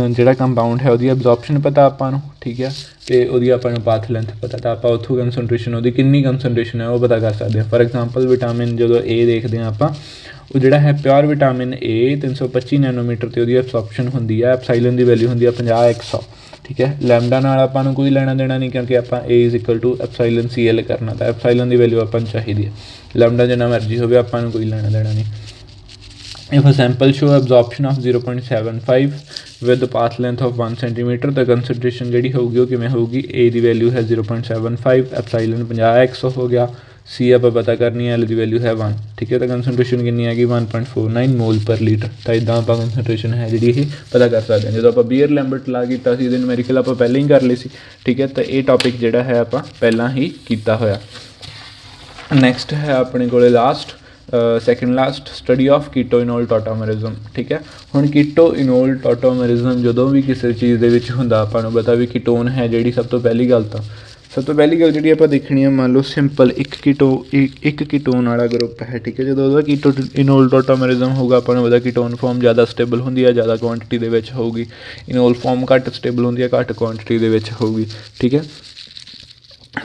ਜਿਹੜਾ ਕੰਪਾਊਂਡ ਹੈ ਉਹਦੀ ਐਬਜ਼ੌਰਪਸ਼ਨ ਪਤਾ ਆਪਾਂ ਨੂੰ, ਠੀਕ ਹੈ, ਅਤੇ ਉਹਦੀ ਆਪਾਂ ਨੂੰ ਪਾਥ ਲੈਂਥ ਪਤਾ, ਤਾਂ ਆਪਾਂ ਉੱਥੋਂ ਕੰਸਨਟ੍ਰੇਸ਼ਨ, ਉਹਦੀ ਕਿੰਨੀ ਕੰਸਨਟ੍ਰੇਸ਼ਨ ਹੈ ਉਹ ਪਤਾ ਕਰ ਸਕਦੇ ਹਾਂ। ਫਾਰ ਐਗਜ਼ਾਮਪਲ ਵਿਟਾਮਿਨ ਜਦੋਂ A ਦੇਖਦੇ ਹਾਂ ਆਪਾਂ, ਉਹ ਜਿਹੜਾ ਹੈ ਪਿਓਰ ਵਿਟਾਮਿਨ A 325 ਨੈਨੋਮੀਟਰ 'ਤੇ ਉਹਦੀ ਐਬਜ਼ੌਰਪਸ਼ਨ ਹੁੰਦੀ ਹੈ। ਐਪਸਾਈਲਨ ਦੀ ਵੈਲਿਊ ਹੁੰਦੀ ਹੈ 50/100, ਠੀਕ ਹੈ। ਲੈਮਡਾ ਨਾਲ ਆਪਾਂ ਨੂੰ ਕੋਈ ਲੈਣਾ ਦੇਣਾ ਨਹੀਂ, ਕਿਉਂਕਿ ਆਪਾਂ A = εcL ਕਰਨਾ, ਤਾਂ ਐਪਸਾਈਲਨ ਦੀ ਵੈਲਿਊ ਆਪਾਂ ਨੂੰ ਚਾਹੀਦੀ ਹੈ। ਲੈਮਡਾ ਜਿੰਨਾ ਮਰਜ਼ੀ ਹੋਵੇ ਆਪਾਂ ਨੂੰ ਕੋਈ ਲੈਣਾ ਦੇਣਾ ਨਹੀਂ। If a sample show absorption of 0.75 with the path length of 1 cm, ਤਾਂ ਕੰਸਨਟ੍ਰੇਸ਼ਨ ਜਿਹੜੀ ਹੋਊਗੀ ਉਹ ਕਿਵੇਂ ਹੋਊਗੀ, A ਦੀ ਵੈਲਿਊ ਹੈ 0.75, ਐਪਸਾਈਲਨ 50x ਹੋ ਗਿਆ, C ਆਪਾਂ ਪਤਾ ਕਰਨੀ ਹੈ, L ਦੀ ਵੈਲਿਊ ਹੈ 1, ਠੀਕ ਹੈ। ਤਾਂ ਕੰਸਨਟ੍ਰੇਸ਼ਨ ਕਿੰਨੀ ਹੈਗੀ 1.49 ਮੋਲ ਪਰ ਲੀਟਰ। ਤਾਂ ਇੱਦਾਂ ਆਪਾਂ ਕੰਸਨਟ੍ਰੇਸ਼ਨ ਹੈ ਜਿਹੜੀ ਇਹ ਪਤਾ ਕਰ ਸਕਦੇ ਹਾਂ। ਜਦੋਂ ਆਪਾਂ ਬੀਅਰ ਲੈਂਬਰਟ ਲਾ ਕੀਤਾ ਸੀ ਇਹਦੇ ਨੂਮੈਰੀਕਲ ਆਪਾਂ ਪਹਿਲਾਂ ਹੀ ਕਰ ਲਈ ਸੀ, ਠੀਕ ਹੈ। ਤਾਂ ਇਹ ਟੌਪਿਕ ਜਿਹੜਾ ਹੈ ਆਪਾਂ ਪਹਿਲਾਂ ਹੀ ਕੀਤਾ ਹੋਇਆ। ਨੈਕਸਟ ਹੈ ਆਪਣੇ ਕੋਲ last second last study of keto enol tautomerism, ਠੀਕ ਹੈ। ਹੁਣ ਕੀਟੋ ਇਨੋਲ ਟੋਟੋਮਰਿਜ਼ਮ ਜਦੋਂ ਵੀ ਕਿਸੇ ਚੀਜ਼ ਦੇ ਵਿੱਚ ਹੁੰਦਾ ਆਪਾਂ ਨੂੰ ਪਤਾ ਵੀ ਕੀਟੋਨ ਹੈ ਜਿਹੜੀ ਸਭ ਤੋਂ ਪਹਿਲੀ ਗੱਲ ਜਿਹੜੀ ਆਪਾਂ ਦੇਖਣੀ ਹੈ, ਮੰਨ ਲਓ ਸਿੰਪਲ ਇੱਕ ਕੀਟੋਨ ਵਾਲਾ ਗਰੁੱਪ ਹੈ, ਠੀਕ ਹੈ। ਜਦੋਂ ਉਹਦਾ ਕੀਟੋ ਇਨੋਲ ਟੋਟੋਮਰਿਜ਼ਮ ਹੋਊਗਾ ਆਪਾਂ ਨੂੰ ਪਤਾ ਕੀਟੋਨ ਫਾਰਮ ਜ਼ਿਆਦਾ ਸਟੇਬਲ ਹੁੰਦੀ ਹੈ, ਜ਼ਿਆਦਾ ਕੁਆਂਟਿਟੀ ਦੇ ਵਿੱਚ ਹੋਊਗੀ। ਇਨੋਲ ਫਾਰਮ ਘੱਟ ਸਟੇਬਲ ਹੁੰਦੀ ਹੈ, ਘੱਟ ਕੁਆਂਟਿਟੀ ਦੇ ਵਿੱਚ ਹੋਊਗੀ, ਠੀਕ ਹੈ।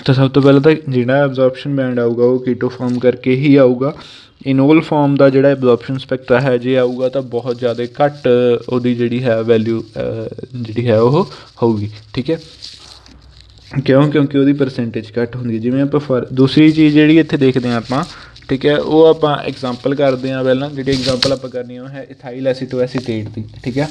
ਤਾਂ ਸਭ ਤੋਂ ਪਹਿਲਾਂ ਤਾਂ ਜਿਹੜਾ ਐਬਜ਼ੋਰਪਸ਼ਨ ਬੈਂਡ ਆਊਗਾ ਉਹ ਕੀਟੋ ਫਾਰਮ ਕਰਕੇ ਹੀ ਆਊਗਾ। ਇਨੋਲ ਫਾਰਮ ਦਾ ਜਿਹੜਾ ਐਬਜ਼ੋਰਪਸ਼ਨ ਸਪੈਕਟਰਾ ਹੈ ਜੇ ਆਊਗਾ ਤਾਂ ਬਹੁਤ ਜ਼ਿਆਦਾ ਘੱਟ ਉਹਦੀ ਜਿਹੜੀ ਹੈ ਵੈਲਿਊ ਜਿਹੜੀ ਹੈ ਉਹ ਹੋਊਗੀ, ਠੀਕ ਹੈ। ਕਿਉਂਕਿ ਉਹਦੀ ਪਰਸੈਂਟੇਜ ਘੱਟ ਹੁੰਦੀ ਹੈ। ਜਿਵੇਂ ਆਪਾਂ ਦੂਸਰੀ ਚੀਜ਼ ਜਿਹੜੀ ਇੱਥੇ ਦੇਖਦੇ ਹਾਂ ਆਪਾਂ, ਠੀਕ ਹੈ, ਉਹ ਆਪਾਂ ਐਗਜ਼ਾਮਪਲ ਕਰਦੇ ਹਾਂ। ਪਹਿਲਾਂ ਜਿਹੜੀ ਐਗਜ਼ਾਮਪਲ ਆਪਾਂ ਕਰਨੀ ਉਹ ਹੈ ਇਥਾਈਲ ਐਸੀਟੋਐਸੀਟੇਟ ਦੀ, ਠੀਕ ਹੈ।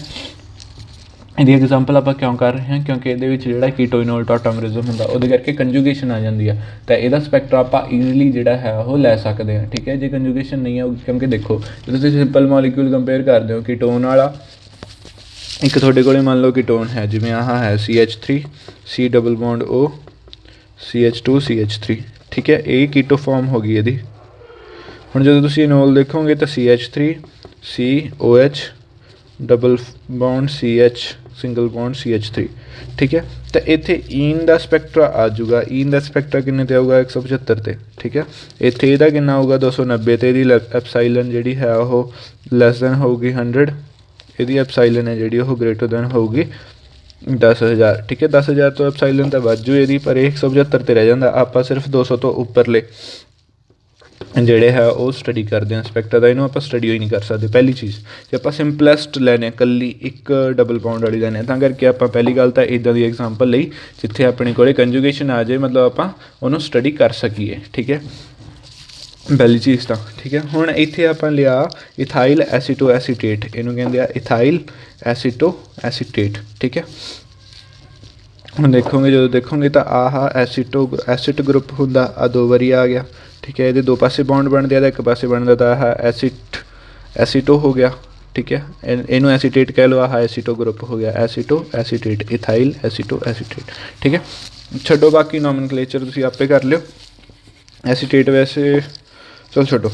ਇਹਦੀ ਐਗਜ਼ਾਮਪਲ ਆਪਾਂ ਕਿਉਂ ਕਰ ਰਹੇ ਹਾਂ, ਕਿਉਂਕਿ ਇਹਦੇ ਵਿੱਚ ਜਿਹੜਾ ਕੀਟੋ ਇਨੋਲ ਟੋਟੋਮਰਿਜ਼ਮ ਹੁੰਦਾ ਉਹਦੇ ਕਰਕੇ ਕੰਜੂਗੇਸ਼ਨ ਆ ਜਾਂਦੀ ਆ, ਤਾਂ ਇਹਦਾ ਸਪੈਕਟਰਾ ਆਪਾਂ ਈਜ਼ੀਲੀ ਜਿਹੜਾ ਹੈ ਉਹ ਲੈ ਸਕਦੇ ਹਾਂ, ਠੀਕ ਹੈ। ਜੇ ਕੰਜੂਗੇਸ਼ਨ ਨਹੀਂ ਆਊਗੀ, ਕਿਉਂਕਿ ਦੇਖੋ ਜੇ ਤੁਸੀਂ ਸਿੰਪਲ ਮੋਲੀਕਿਊਲ ਕੰਪੇਅਰ ਕਰਦੇ ਹੋ ਕੀਟੋਨ ਵਾਲਾ, ਇੱਕ ਤੁਹਾਡੇ ਕੋਲ ਮੰਨ ਲਓ ਕੀਟੋਨ ਹੈ ਜਿਵੇਂ ਆਹ ਹੈ CH3 C double bond O CH2 CH3, ਠੀਕ ਹੈ। ਇਹ ਕੀਟੋ ਫਾਰਮ ਹੋ ਗਈ ਇਹਦੀ। ਹੁਣ ਜਦੋਂ ਤੁਸੀਂ ਇਨੋਲ ਦੇਖੋਗੇ ਤਾਂ CH3 COH double bond CH single bond CH3, ਠੀਕ ਹੈ। ਤਾਂ ਇੱਥੇ ਈਨ ਦਾ ਸਪੈਕਟਰਾ ਆ ਜਾਊਗਾ। ਈਨ ਦਾ ਸਪੈਕਟਰਾ ਕਿੰਨੇ 'ਤੇ ਆਊਗਾ 175 'ਤੇ, ਠੀਕ ਹੈ। ਇੱਥੇ ਇਹਦਾ ਕਿੰਨਾ ਆਊਗਾ 290 'ਤੇ। ਇਹਦੀ ਐਪਸਾਈਲਨ ਜਿਹੜੀ ਹੈ ਉਹ ਲੈਸ ਦੈਨ ਹੋਊਗੀ 100, ਇਹਦੀ ਐਪਸਾਈਲਨ ਹੈ ਜਿਹੜੀ ਉਹ ਗ੍ਰੇਟਰ ਦੈਨ ਹੋਊਗੀ 10,000, ਠੀਕ ਹੈ। 10,000 ਤੋਂ ਐਪਸਾਈਲਨ ਤਾਂ ਵੱਧ ਜੂ ਇਹਦੀ, ਪਰ ਇਹ 175 'ਤੇ ਰਹਿ ਜਾਂਦਾ। ਆਪਾਂ ਸਿਰਫ 200 ਤੋਂ ਉੱਪਰਲੇ ਜਿਹੜੇ ਹੈ ਉਹ ਸਟੱਡੀ ਕਰਦੇ ਹਾਂ ਸਪੈਕਟਰਾ ਦਾ, ਇਹਨੂੰ ਆਪਾਂ ਸਟੱਡੀ ਹੋਈ ਨਹੀਂ ਕਰ ਸਕਦੇ। ਪਹਿਲੀ ਚੀਜ਼ ਜੇ ਆਪਾਂ ਸਿੰਪਲੈਸਟ ਲੈਂਦੇ ਹਾਂ ਇਕੱਲੀ ਇੱਕ ਡਬਲ ਬੌਂਡ ਵਾਲੀ ਲੈਂਦੇ ਹਾਂ, ਤਾਂ ਕਰਕੇ ਆਪਾਂ ਪਹਿਲੀ ਗੱਲ ਤਾਂ ਇੱਦਾਂ ਦੀ ਐਗਜ਼ਾਮਪਲ ਲਈ ਜਿੱਥੇ ਆਪਣੇ ਕੋਲ ਕੰਜੂਗੇਸ਼ਨ ਆ ਜਾਏ, ਮਤਲਬ ਆਪਾਂ ਉਹਨੂੰ ਸਟੱਡੀ ਕਰ ਸਕੀਏ, ਠੀਕ ਹੈ। ਪਹਿਲੀ ਚੀਜ਼ ਤਾਂ ਠੀਕ ਹੈ। ਹੁਣ ਇੱਥੇ ਆਪਾਂ ਲਿਆ ਇਥਾਈਲ ਐਸੀਟੋਐਸੀਟੇਟ, ਇਹਨੂੰ ਕਹਿੰਦੇ ਆ ਇਥਾਈਲ ਐਸੀਟੋਐਸੀਟੇਟ, ਠੀਕ ਹੈ। ਹੁਣ ਜਦੋਂ ਦੇਖੋਗੇ ਤਾਂ ਆਹ ਐਸਿਡ ਗਰੁੱਪ ਹੁੰਦਾ, ਆ 2 ਵਾਰੀ ਆ ਗਿਆ, ਠੀਕ ਹੈ। ਇਹਦੇ 2 ਪਾਸੇ ਬੌਂਡ ਬਣਦੇ ਆ ਤਾਂ ਇੱਕ ਪਾਸੇ ਬਣਦਾ ਤਾਂ ਆਹ ਐਸੀਟੋ ਹੋ ਗਿਆ, ਠੀਕ ਹੈ। ਇਹਨੂੰ ਐਸੀਟੇਟ ਕਹਿ ਲਓ, ਆਹ ਐਸੀਟੋ ਗਰੁੱਪ ਹੋ ਗਿਆ, ਐਸੀਟੋਐਸੀਟੇਟ ਇਥਾਈਲ ਐਸੀਟੋਐਸੀਟੇਟ, ਠੀਕ ਹੈ। ਛੱਡੋ ਬਾਕੀ ਨੋਮਨਕਲੇਚਰ ਤੁਸੀਂ ਆਪੇ ਕਰ ਲਿਓ। ਐਸੀਟੇਟ ਵੈਸੇ ਚਲੋ ਛੱਡੋ।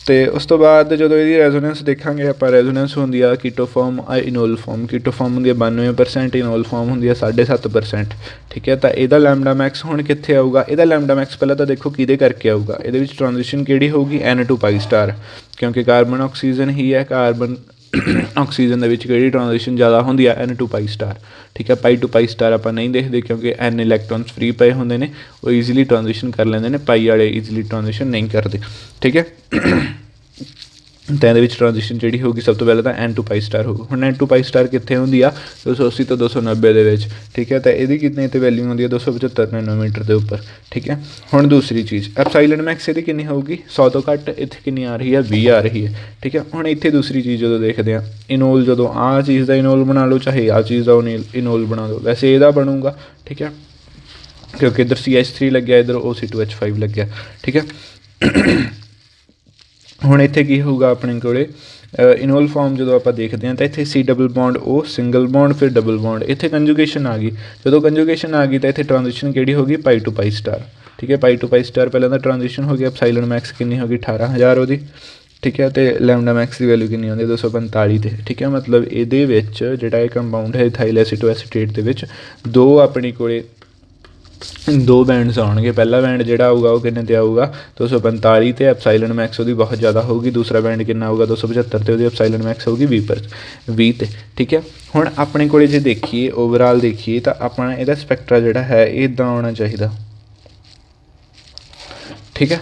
ਅਤੇ ਉਸ ਤੋਂ ਬਾਅਦ ਜਦੋਂ ਇਹਦੀ ਰੈਜ਼ੋਨੈਂਸ ਦੇਖਾਂਗੇ ਆਪਾਂ, ਰੈਜ਼ੋਨੈਂਸ ਹੁੰਦੀ ਆ keto form enol form. Keto form ਹੁੰਦੀ ਆ 92%, ਇਨੋਲ ਫਾਰਮ ਹੁੰਦੀ ਆ 7.5%, ਠੀਕ ਹੈ। ਤਾਂ ਇਹਦਾ ਲੈਮਡਾ ਮੈਕਸ ਹੁਣ ਕਿੱਥੇ ਆਊਗਾ, ਇਹਦਾ ਲੈਮਡਾ ਮੈਕਸ ਪਹਿਲਾਂ ਤਾਂ ਦੇਖੋ ਕਿਹਦੇ ਕਰਕੇ ਆਊਗਾ। ਇਹਦੇ ਵਿੱਚ ਟ੍ਰਾਂਜੀਸ਼ਨ ਕਿਹੜੀ ਹੋਊਗੀ N2 ਪਾਈ ਸਟਾਰ, ਕਿਉਂਕਿ ਕਾਰਬਨ ਆਕਸੀਜਨ ਹੀ ਹੈ। ਕਾਰਬਨ ਆਕਸੀਜਨ ਦੇ ਵਿੱਚ ਕਿਹੜੀ ਟ੍ਰਾਂਜੀਸ਼ਨ ਜ਼ਿਆਦਾ ਹੁੰਦੀ ਆ N2 ਪਾਈ ਸਟਾਰ, ਠੀਕ ਹੈ। ਪਾਈ ਟੂ ਪਾਈ ਸਟਾਰ ਆਪਾਂ ਨਹੀਂ ਦੇਖਦੇ ਕਿਉਂਕਿ N ਇਲੈਕਟ੍ਰੋਨਸ ਫਰੀ ਪਏ ਹੁੰਦੇ ਨੇ, ਉਹ ਈਜ਼ੀਲੀ ਟ੍ਰਾਂਜੀਸ਼ਨ ਕਰ ਲੈਂਦੇ ਨੇ, ਪਾਈ ਵਾਲੇ ਈਜ਼ੀਲੀ ਟ੍ਰਾਂਜੀਸ਼ਨ ਨਹੀਂ ਕਰਦੇ, ਠੀਕ ਹੈ। ਤਾਂ ਇਹਦੇ ਵਿੱਚ ਟ੍ਰਾਂਜੀਸ਼ਨ ਜਿਹੜੀ ਹੋਊਗੀ ਸਭ ਤੋਂ ਪਹਿਲਾਂ ਤਾਂ N2 ਪਾਈ ਸਟਾਰ ਹੋਊ। ਹੁਣ N2 ਪਾਈ ਸਟਾਰ ਕਿੱਥੇ ਹੁੰਦੀ ਆ 280 ਤੋਂ 290 ਦੇ ਵਿੱਚ, ਠੀਕ ਹੈ। ਤਾਂ ਇਹਦੀ ਕਿੰਨੇ 'ਤੇ ਵੈਲਿਊ ਹੁੰਦੀ ਆ 275 ਨੈਨੋਮੀਟਰ ਦੇ ਉੱਪਰ, ਠੀਕ ਹੈ। ਹੁਣ ਦੂਸਰੀ ਚੀਜ਼ ਐਪਸਾਈਲਨ ਮੈਕਸ ਇਹਦੀ ਕਿੰਨੀ ਹੋਊਗੀ 100 ਤੋਂ ਘੱਟ, ਇੱਥੇ ਕਿੰਨੀ ਆ ਰਹੀ ਹੈ 20 ਆ ਰਹੀ ਹੈ, ਠੀਕ ਹੈ। ਹੁਣ ਇੱਥੇ ਦੂਸਰੀ ਚੀਜ਼ ਜਦੋਂ ਦੇਖਦੇ ਹਾਂ ਇਨੋਲ, ਜਦੋਂ ਆਹ ਚੀਜ਼ ਦਾ ਇਨੋਲ ਬਣਾ ਲਓ ਚਾਹੇ ਆਹ ਚੀਜ਼ ਦਾ ਇਨੋਲ ਬਣਾ ਲਓ, ਵੈਸੇ ਇਹਦਾ ਬਣੂਗਾ, ਠੀਕ ਹੈ, ਕਿਉਂਕਿ ਇੱਧਰ CH3 ਲੱਗਿਆ, ਇੱਧਰ OC2H5 ਲੱਗਿਆ, ਠੀਕ ਹੈ। ਹੁਣ ਇੱਥੇ ਕੀ ਹੋਊਗਾ ਆਪਣੇ ਕੋਲ ਇਨੋਲ ਫਾਰਮ ਜਦੋਂ ਆਪਾਂ ਦੇਖਦੇ ਹਾਂ ਤਾਂ ਇੱਥੇ C double bond O single bond ਫਿਰ ਡਬਲ ਬੌਂਡ, ਇੱਥੇ ਕੰਜੂਗੇਸ਼ਨ ਆ ਗਈ। ਜਦੋਂ ਕੰਜੂਗੇਸ਼ਨ ਆ ਗਈ ਤਾਂ ਇੱਥੇ ਟ੍ਰਾਂਜੀਸ਼ਨ ਕਿਹੜੀ ਹੋ ਗਈ ਪਾਈ ਟੂ ਪਾਈ ਸਟਾਰ, ਠੀਕ ਹੈ। ਪਾਈ ਟੂ ਪਾਈ ਸਟਾਰ ਪਹਿਲਾਂ ਤਾਂ ਟ੍ਰਾਂਜੀਸ਼ਨ ਹੋ ਗਿਆ। ਐਪਸਾਈਲਨ ਮੈਕਸ ਕਿੰਨੀ ਹੋ ਗਈ 18,000 ਉਹਦੀ, ਠੀਕ ਹੈ। ਅਤੇ ਲੈਮਡਾ ਮੈਕਸ ਦੀ ਵੈਲਿਊ ਕਿੰਨੀ ਆਉਂਦੀ 245 'ਤੇ, ਠੀਕ ਹੈ। ਮਤਲਬ ਇਹਦੇ ਵਿੱਚ ਜਿਹੜਾ ਇਹ ਕੰਪਾਊਂਡ ਹੈ ਇਥਾਈਲ ਐਸੀਟੋਐਸੀਟੇਟ ਦੇ ਵਿੱਚ ਆਪਣੀ ਕੋਲ 2 ਬੈਂਡਸ ਆਉਣਗੇ। ਪਹਿਲਾ ਬੈਂਡ ਜਿਹੜਾ ਆਊਗਾ ਉਹ ਕਿੰਨੇ 'ਤੇ ਆਊਗਾ 245 'ਤੇ, ਐਪਸਾਈਲਨ ਮੈਕਸ ਉਹਦੀ ਬਹੁਤ ਜ਼ਿਆਦਾ ਹੋਊਗੀ। ਦੂਸਰਾ ਬੈਂਡ ਕਿੰਨਾ ਆਊਗਾ 275 'ਤੇ, ਉਹਦੀ ਐਪਸਾਈਲਨ ਮੈਕਸ ਹੋਊਗੀ 20 'ਤੇ, ਠੀਕ ਹੈ। ਹੁਣ ਆਪਣੇ ਕੋਲ ਜੇ ਦੇਖੀਏ ਓਵਰਆਲ ਦੇਖੀਏ ਤਾਂ ਆਪਣਾ ਇਹਦਾ ਸਪੈਕਟਰਾ ਜਿਹੜਾ ਹੈ ਇਹ ਇੱਦਾਂ ਆਉਣਾ ਚਾਹੀਦਾ, ਠੀਕ ਹੈ।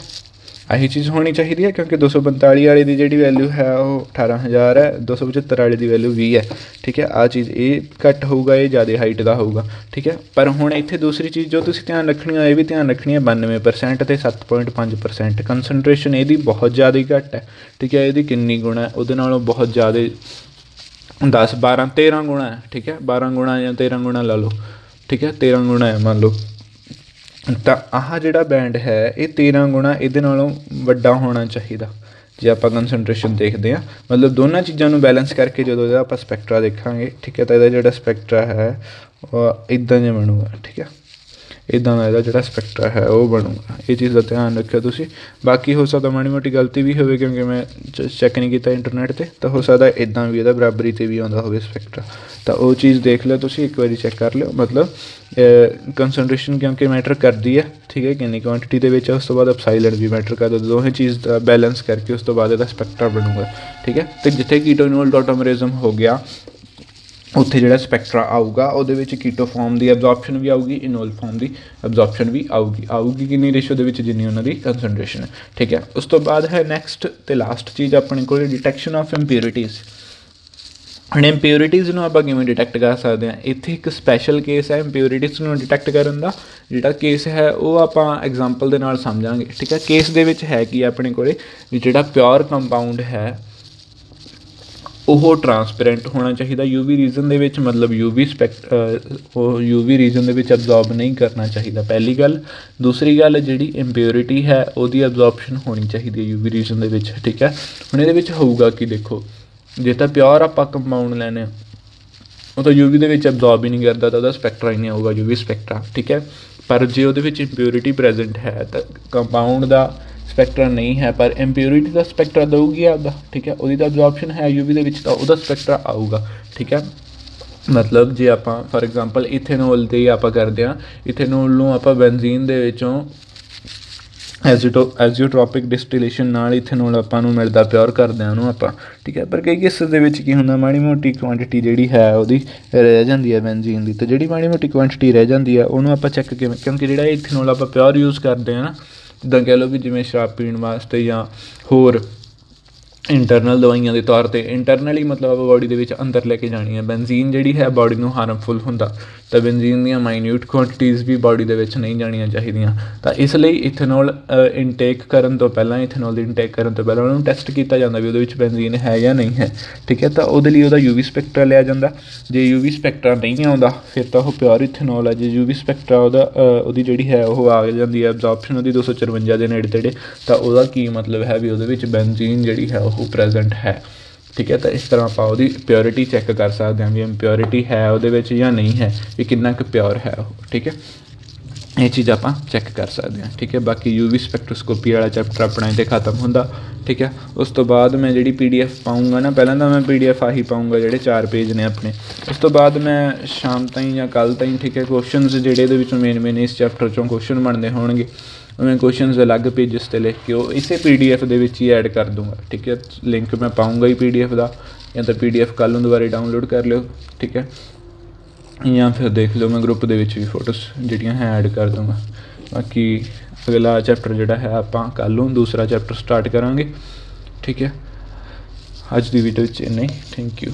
ਆਹੀ ਚੀਜ਼ ਹੋਣੀ ਚਾਹੀਦੀ ਹੈ, ਕਿਉਂਕਿ 245 ਵਾਲੇ ਦੀ ਜਿਹੜੀ ਵੈਲਿਊ ਹੈ ਉਹ 18,000 ਹੈ, 275 ਵਾਲੇ ਦੀ ਵੈਲਿਊ 20 ਹੈ। ਠੀਕ ਹੈ, ਆਹ ਚੀਜ਼ ਇਹ ਘੱਟ ਹੋਊਗਾ, ਇਹ ਜ਼ਿਆਦਾ ਹਾਈਟ ਦਾ ਹੋਊਗਾ। ਠੀਕ ਹੈ, ਪਰ ਹੁਣ ਇੱਥੇ ਦੂਸਰੀ ਚੀਜ਼ ਜੋ ਤੁਸੀਂ ਧਿਆਨ ਰੱਖਣੀ ਹੈ, ਇਹ ਵੀ ਧਿਆਨ ਰੱਖਣੀ ਹੈ, 92% ਅਤੇ 7.5% ਕੰਸਨਟ੍ਰੇਸ਼ਨ ਇਹਦੀ ਬਹੁਤ ਜ਼ਿਆਦਾ ਘੱਟ ਹੈ। ਠੀਕ ਹੈ, ਇਹਦੀ ਕਿੰਨੀ ਗੁਣਾ ਹੈ ਉਹਦੇ ਨਾਲੋਂ ਬਹੁਤ ਜ਼ਿਆਦਾ 10 12 13 ਗੁਣਾ ਹੈ। ਠੀਕ ਹੈ, 12 ਗੁਣਾ ਜਾਂ 13 ਗੁਣਾ ਲਾ ਲਓ। ਠੀਕ ਹੈ, 13 ਗੁਣਾ ਹੈ ਮੰਨ ਲਓ, ਤਾਂ ਆਹ ਜਿਹੜਾ ਬੈਂਡ ਹੈ ਇਹ 13 ਗੁਣਾ ਇਹਦੇ ਨਾਲੋਂ ਵੱਡਾ ਹੋਣਾ ਚਾਹੀਦਾ ਜੇ ਆਪਾਂ ਕੰਸਨਟ੍ਰੇਸ਼ਨ ਦੇਖਦੇ ਹਾਂ। ਮਤਲਬ ਦੋਨਾਂ ਚੀਜ਼ਾਂ ਨੂੰ ਬੈਲੈਂਸ ਕਰਕੇ ਜਦੋਂ ਇਹਦਾ ਆਪਾਂ ਸਪੈਕਟਰਾ ਦੇਖਾਂਗੇ, ਠੀਕ ਹੈ, ਤਾਂ ਇਹਦਾ ਜਿਹੜਾ ਸਪੈਕਟਰਾ ਹੈ ਉਹ ਇੱਦਾਂ ਜਿਹਾ ਬਣੂਗਾ। ਠੀਕ ਹੈ, ਇੱਦਾਂ ਦਾ ਇਹਦਾ ਜਿਹੜਾ ਸਪੈਕਟਰਾ ਹੈ ਉਹ ਬਣੂਗਾ। ਇਹ ਚੀਜ਼ ਦਾ ਧਿਆਨ ਰੱਖਿਓ ਤੁਸੀਂ। ਬਾਕੀ ਹੋ ਸਕਦਾ ਮਾੜੀ ਮੋਟੀ ਗਲਤੀ ਵੀ ਹੋਵੇ, ਕਿਉਂਕਿ ਮੈਂ ਚੈੱਕ ਨਹੀਂ ਕੀਤਾ ਇੰਟਰਨੈਟ 'ਤੇ, ਤਾਂ ਹੋ ਸਕਦਾ ਇੱਦਾਂ ਵੀ ਇਹਦਾ ਬਰਾਬਰੀ 'ਤੇ ਵੀ ਆਉਂਦਾ ਹੋਵੇ ਸਪੈਕਟਰਾ, ਤਾਂ ਉਹ ਚੀਜ਼ ਦੇਖ ਲਿਓ ਤੁਸੀਂ, ਇੱਕ ਵਾਰੀ ਚੈੱਕ ਕਰ ਲਿਓ। ਮਤਲਬ ਕੰਸਨਟ੍ਰੇਸ਼ਨ ਕਿਉਂਕਿ ਮੈਟਰ ਕਰਦੀ ਹੈ, ਠੀਕ ਹੈ, ਕਿੰਨੀ ਕੁਆਂਟਿਟੀ ਦੇ ਵਿੱਚ, ਉਸ ਤੋਂ ਬਾਅਦ ਐਪਸਾਈਲਨ ਵੀ ਮੈਟਰ ਕਰਦਾ, ਦੋਵੇਂ ਚੀਜ਼ ਦਾ ਬੈਲੈਂਸ ਕਰਕੇ ਉਸ ਤੋਂ ਬਾਅਦ ਇਹਦਾ ਸਪੈਕਟਰਾ ਬਣੂਗਾ। ਠੀਕ ਹੈ, ਅਤੇ ਜਿੱਥੇ ਕੀਟੋਨੋਲ ਟੋਟੋਮਰਿਜ਼ਮ ਹੋ ਗਿਆ ਉੱਥੇ ਜਿਹੜਾ ਸਪੈਕਟਰਾ ਆਊਗਾ ਉਹਦੇ ਵਿੱਚ ਕੀਟੋ ਫਾਰਮ ਦੀ ਐਬਜ਼ੋਰਪਸ਼ਨ ਵੀ ਆਊਗੀ, ਇਨੋਲ ਫਾਰਮ ਦੀ ਐਬਜ਼ੋਰਪਸ਼ਨ ਵੀ ਆਊਗੀ ਕਿੰਨੀ ਰੇਸ਼ੋ ਦੇ ਵਿੱਚ, ਜਿੰਨੀ ਉਹਨਾਂ ਦੀ ਕੰਸਨਟ੍ਰੇਸ਼ਨ ਹੈ। ਠੀਕ ਹੈ, ਉਸ ਤੋਂ ਬਾਅਦ ਹੈ ਨੈਕਸਟ ਅਤੇ ਲਾਸਟ ਚੀਜ਼ ਆਪਣੇ ਕੋਲ ਡਿਟੈਕਸ਼ਨ ਆਫ ਇੰਪਿਊਰਿਟੀਜ਼। ਹੁਣ ਇੰਪਿਊਰਿਟੀਜ਼ ਨੂੰ ਆਪਾਂ ਕਿਵੇਂ ਡਿਟੈਕਟ ਕਰ ਸਕਦੇ ਹਾਂ? ਇੱਥੇ ਇੱਕ ਸਪੈਸ਼ਲ ਕੇਸ ਹੈ ਇੰਪਿਊਰਿਟੀਜ਼ ਨੂੰ ਡਿਟੈਕਟ ਕਰਨ ਦਾ। ਜਿਹੜਾ ਕੇਸ ਹੈ ਉਹ ਆਪਾਂ ਐਗਜ਼ਾਮਪਲ ਦੇ ਨਾਲ ਸਮਝਾਂਗੇ। ਠੀਕ ਹੈ, ਕੇਸ ਦੇ ਵਿੱਚ ਹੈ ਕਿ ਆਪਣੇ ਕੋਲ ਜਿਹੜਾ ਪਿਓਰ ਕੰਪਾਊਂਡ ਹੈ ਉਹ ਟਰਾਂਸਪੇਰੈਂਟ ਹੋਣਾ ਚਾਹੀਦਾ ਯੂਵੀ ਰੀਜਨ ਦੇ ਵਿੱਚ, ਮਤਲਬ ਉਹ ਯੂਵੀ ਰੀਜਨ ਦੇ ਵਿੱਚ ਐਬਜ਼ੋਰਬ ਨਹੀਂ ਕਰਨਾ ਚਾਹੀਦਾ, ਪਹਿਲੀ ਗੱਲ। ਦੂਸਰੀ ਗੱਲ, ਜਿਹੜੀ ਇੰਪਿਊਰਿਟੀ ਹੈ ਉਹਦੀ ਐਬਜ਼ੋਰਪਸ਼ਨ ਹੋਣੀ ਚਾਹੀਦੀ ਹੈ ਯੂਵੀ ਰੀਜਨ ਦੇ ਵਿੱਚ। ਠੀਕ ਹੈ, ਹੁਣ ਇਹਦੇ ਵਿੱਚ ਹੋਊਗਾ ਕਿ ਦੇਖੋ, ਜੇ ਤਾਂ ਪਿਓਰ ਆਪਾਂ ਕੰਪਾਊਂਡ ਲੈਣੇ ਉਹ ਤਾਂ ਯੂਵੀ ਦੇ ਵਿੱਚ ਐਬਜ਼ੋਰਬ ਹੀ ਨਹੀਂ ਕਰਦਾ, ਤਾਂ ਉਹਦਾ ਸਪੈਕਟਰਾ ਹੀ ਨਹੀਂ ਆਊਗਾ ਯੂਵੀ ਸਪੈਕਟਰਾ। ਠੀਕ ਹੈ, ਪਰ ਜੇ ਉਹਦੇ ਵਿੱਚ ਇੰਪਿਊਰਿਟੀ ਪ੍ਰੈਜੈਂਟ ਹੈ ਤਾਂ ਕੰਪਾਊਂਡ ਦਾ ਸਪੈਕਟਰਾ ਨਹੀਂ ਹੈ, ਪਰ ਇੰਪਿਊਰਿਟੀ ਦਾ ਸਪੈਕਟਰਾ ਦਊਗੀ ਆਪਦਾ। ਠੀਕ ਹੈ, ਉਹਦੀ ਤਾਂ ਐਬਜ਼ੋਰਪਸ਼ਨ ਹੈ ਯੂਵੀ ਦੇ ਵਿੱਚ, ਤਾਂ ਉਹਦਾ ਸਪੈਕਟਰਾ ਆਊਗਾ। ਠੀਕ ਹੈ, ਮਤਲਬ ਜੇ ਆਪਾਂ ਫਾਰ ਐਗਜ਼ਾਮਪਲ ਇਥੇਨੋਲ 'ਤੇ ਹੀ ਆਪਾਂ ਕਰਦੇ ਹਾਂ, ਇਥੇਨੋਲ ਨੂੰ ਆਪਾਂ ਬੈਨਜ਼ੀਨ ਦੇ ਵਿੱਚੋਂ ਐਜ਼ੀਓਟ੍ਰੋਪਿਕ ਡਿਸਟੀਲੇਸ਼ਨ ਨਾਲ ਇਥੇਨੋਲ ਆਪਾਂ ਨੂੰ ਮਿਲਦਾ, ਪਿਓਰ ਕਰਦੇ ਹਾਂ ਉਹਨੂੰ ਆਪਾਂ। ਠੀਕ ਹੈ, ਪਰ ਕਈ ਕੇਸਿਸ ਦੇ ਵਿੱਚ ਕੀ ਹੁੰਦਾ, ਮਾੜੀ ਮੋਟੀ ਕੁਆਂਟਿਟੀ ਜਿਹੜੀ ਹੈ ਉਹਦੀ ਰਹਿ ਜਾਂਦੀ ਹੈ ਬੈਨਜ਼ੀਨ ਦੀ, ਅਤੇ ਜਿਹੜੀ ਮਾੜੀ ਮੋਟੀ ਕੁਆਂਟਿਟੀ ਰਹਿ ਜਾਂਦੀ ਹੈ ਉਹਨੂੰ ਆਪਾਂ ਚੈੱਕ ਕਿਵੇਂ, ਕਿਉਂਕਿ ਜਿਹੜਾ ਇਥੇਨੋਲ ਆਪਾਂ ਪਿਓਰ ਯੂਜ਼ ਕਰਦੇ ਹਾਂ ਨਾ, ਜਿੱਦਾਂ ਕਹਿ ਲਓ ਵੀ ਜਿਵੇਂ ਸ਼ਰਾਬ ਪੀਣ ਵਾਸਤੇ ਜਾਂ ਹੋਰ ਇੰਟਰਨਲ ਦਵਾਈਆਂ ਦੇ ਤੌਰ 'ਤੇ, ਇੰਟਰਨਲੀ ਮਤਲਬ ਆਪਾਂ ਬੋਡੀ ਦੇ ਵਿੱਚ ਅੰਦਰ ਲੈ ਕੇ ਜਾਣੀ ਹੈ। ਬੈਨਜ਼ੀਨ ਜਿਹੜੀ ਹੈ ਬੋਡੀ ਨੂੰ ਹਾਰਮਫੁਲ ਹੁੰਦਾ, ਤਾਂ ਬੈਨਜ਼ੀਨ ਦੀਆਂ ਮਾਈਨਿਊਟ ਕੁਆਂਟੀਟੀਜ਼ ਵੀ ਬੋਡੀ ਦੇ ਵਿੱਚ ਨਹੀਂ ਜਾਣੀਆਂ ਚਾਹੀਦੀਆਂ। ਤਾਂ ਇਸ ਲਈ ਇਥੇਨੋਲ ਇਨਟੇਕ ਕਰਨ ਤੋਂ ਪਹਿਲਾਂ, ਇਥੇਨੋਲ ਦੀ ਇਨਟੇਕ ਕਰਨ ਤੋਂ ਪਹਿਲਾਂ ਉਹਨੂੰ ਟੈਸਟ ਕੀਤਾ ਜਾਂਦਾ ਵੀ ਉਹਦੇ ਵਿੱਚ ਬੈਨਜ਼ੀਨ ਹੈ ਜਾਂ ਨਹੀਂ ਹੈ। ਠੀਕ ਹੈ, ਤਾਂ ਉਹਦੇ ਲਈ ਉਹਦਾ ਯੂਵੀ ਸਪੈਕਟਰਾ ਲਿਆ ਜਾਂਦਾ। ਜੇ ਯੂਵੀ ਸਪੈਕਟਰਾ ਨਹੀਂ ਆਉਂਦਾ ਫਿਰ ਤਾਂ ਉਹ ਪਿਓਰ ਇਥੇਨੋਲ ਹੈ। ਜੇ ਯੂਵੀ ਸਪੈਕਟਰਾ ਉਹਦੀ ਜਿਹੜੀ ਹੈ ਉਹ ਆ ਜਾਂਦੀ ਹੈ ਐਬਜ਼ੋਰਪਸ਼ਨ ਉਹਦੀ 254 ਦੇ ਨੇੜੇ ਤੇੜੇ, ਤਾਂ ਉਹਦਾ ਕੀ ਮਤਲਬ ਹੈ ਵੀ ਉਹਦੇ ਵਿੱਚ ਬੈਨਜ਼ੀਨ ਜਿਹੜੀ ਹੈ ਉਹ ਪ੍ਰੈਜੈਂਟ ਹੈ। ਠੀਕ ਹੈ, ਤਾਂ ਇਸ ਤਰ੍ਹਾਂ ਆਪਾਂ ਉਹਦੀ ਪਿਓਰਿਟੀ ਚੈੱਕ ਕਰ ਸਕਦੇ ਹਾਂ ਵੀ ਇੰਪਿਓਰਿਟੀ ਹੈ ਉਹਦੇ ਵਿੱਚ ਜਾਂ ਨਹੀਂ ਹੈ, ਵੀ ਕਿੰਨਾ ਕੁ ਪਿਓਰ ਹੈ ਉਹ। ਠੀਕ ਹੈ, ਇਹ ਚੀਜ਼ ਆਪਾਂ ਚੈੱਕ ਕਰ ਸਕਦੇ ਹਾਂ। ਠੀਕ ਹੈ, ਬਾਕੀ ਯੂਵੀ ਸਪੈਕਟਰੋਸਕੋਪੀ ਵਾਲਾ ਚੈਪਟਰ ਆਪਣਾ ਇੱਥੇ ਖਤਮ ਹੁੰਦਾ। ਠੀਕ ਹੈ, ਉਸ ਤੋਂ ਬਾਅਦ ਮੈਂ ਜਿਹੜੀ PDF ਪਾਊਂਗਾ ਨਾ, ਪਹਿਲਾਂ ਤਾਂ ਮੈਂ PDF ਆਹੀ ਪਾਊਂਗਾ ਜਿਹੜੇ 4 ਪੇਜ ਨੇ ਆਪਣੇ, ਉਸ ਤੋਂ ਬਾਅਦ ਮੈਂ ਸ਼ਾਮ ਤਾਈਂ ਜਾਂ ਕੱਲ੍ਹ ਤਾਈਂ, ਠੀਕ ਹੈ, ਕੁਐਸਚਨਸ ਜਿਹੜੇ ਇਹਦੇ ਵਿੱਚੋਂ ਮੇਨ ਇਸ ਚੈਪਟਰ 'ਚੋਂ ਕੁਐਸਚਨ ਬਣਦੇ ਹੋਣਗੇ, ਮੈਂ ਕੁਐਸਚਨਸ ਅਲੱਗ ਪੇਜਸ 'ਤੇ ਲਿਖ ਕੇ ਉਹ ਇਸੇ PDF ਦੇ ਵਿੱਚ ਹੀ ਐਡ ਕਰ ਦੂੰਗਾ। ਠੀਕ ਹੈ, ਲਿੰਕ ਮੈਂ ਪਾਊਂਗਾ ਹੀ PDF ਦਾ, ਜਾਂ ਤਾਂ PDF ਕੱਲ੍ਹ ਨੂੰ ਦੁਬਾਰਾ ਡਾਊਨਲੋਡ ਕਰ ਲਿਓ। ਠੀਕ ਹੈ, ਜਾਂ ਫਿਰ ਦੇਖ ਲਿਓ ਮੈਂ ਗਰੁੱਪ ਦੇ ਵਿੱਚ ਵੀ ਫੋਟੋਸ ਜਿਹੜੀਆਂ ਹੈ ਐਡ ਕਰ ਦੂੰਗਾ। ਬਾਕੀ ਅਗਲਾ ਚੈਪਟਰ ਜਿਹੜਾ ਹੈ ਆਪਾਂ ਕੱਲ੍ਹ ਨੂੰ ਦੂਸਰਾ ਚੈਪਟਰ ਸਟਾਰਟ ਕਰਾਂਗੇ। ਠੀਕ ਹੈ, ਅੱਜ ਦੀ ਵੀਡੀਓ ਵਿੱਚ ਇੰਨਾ ਹੀ। Thank you.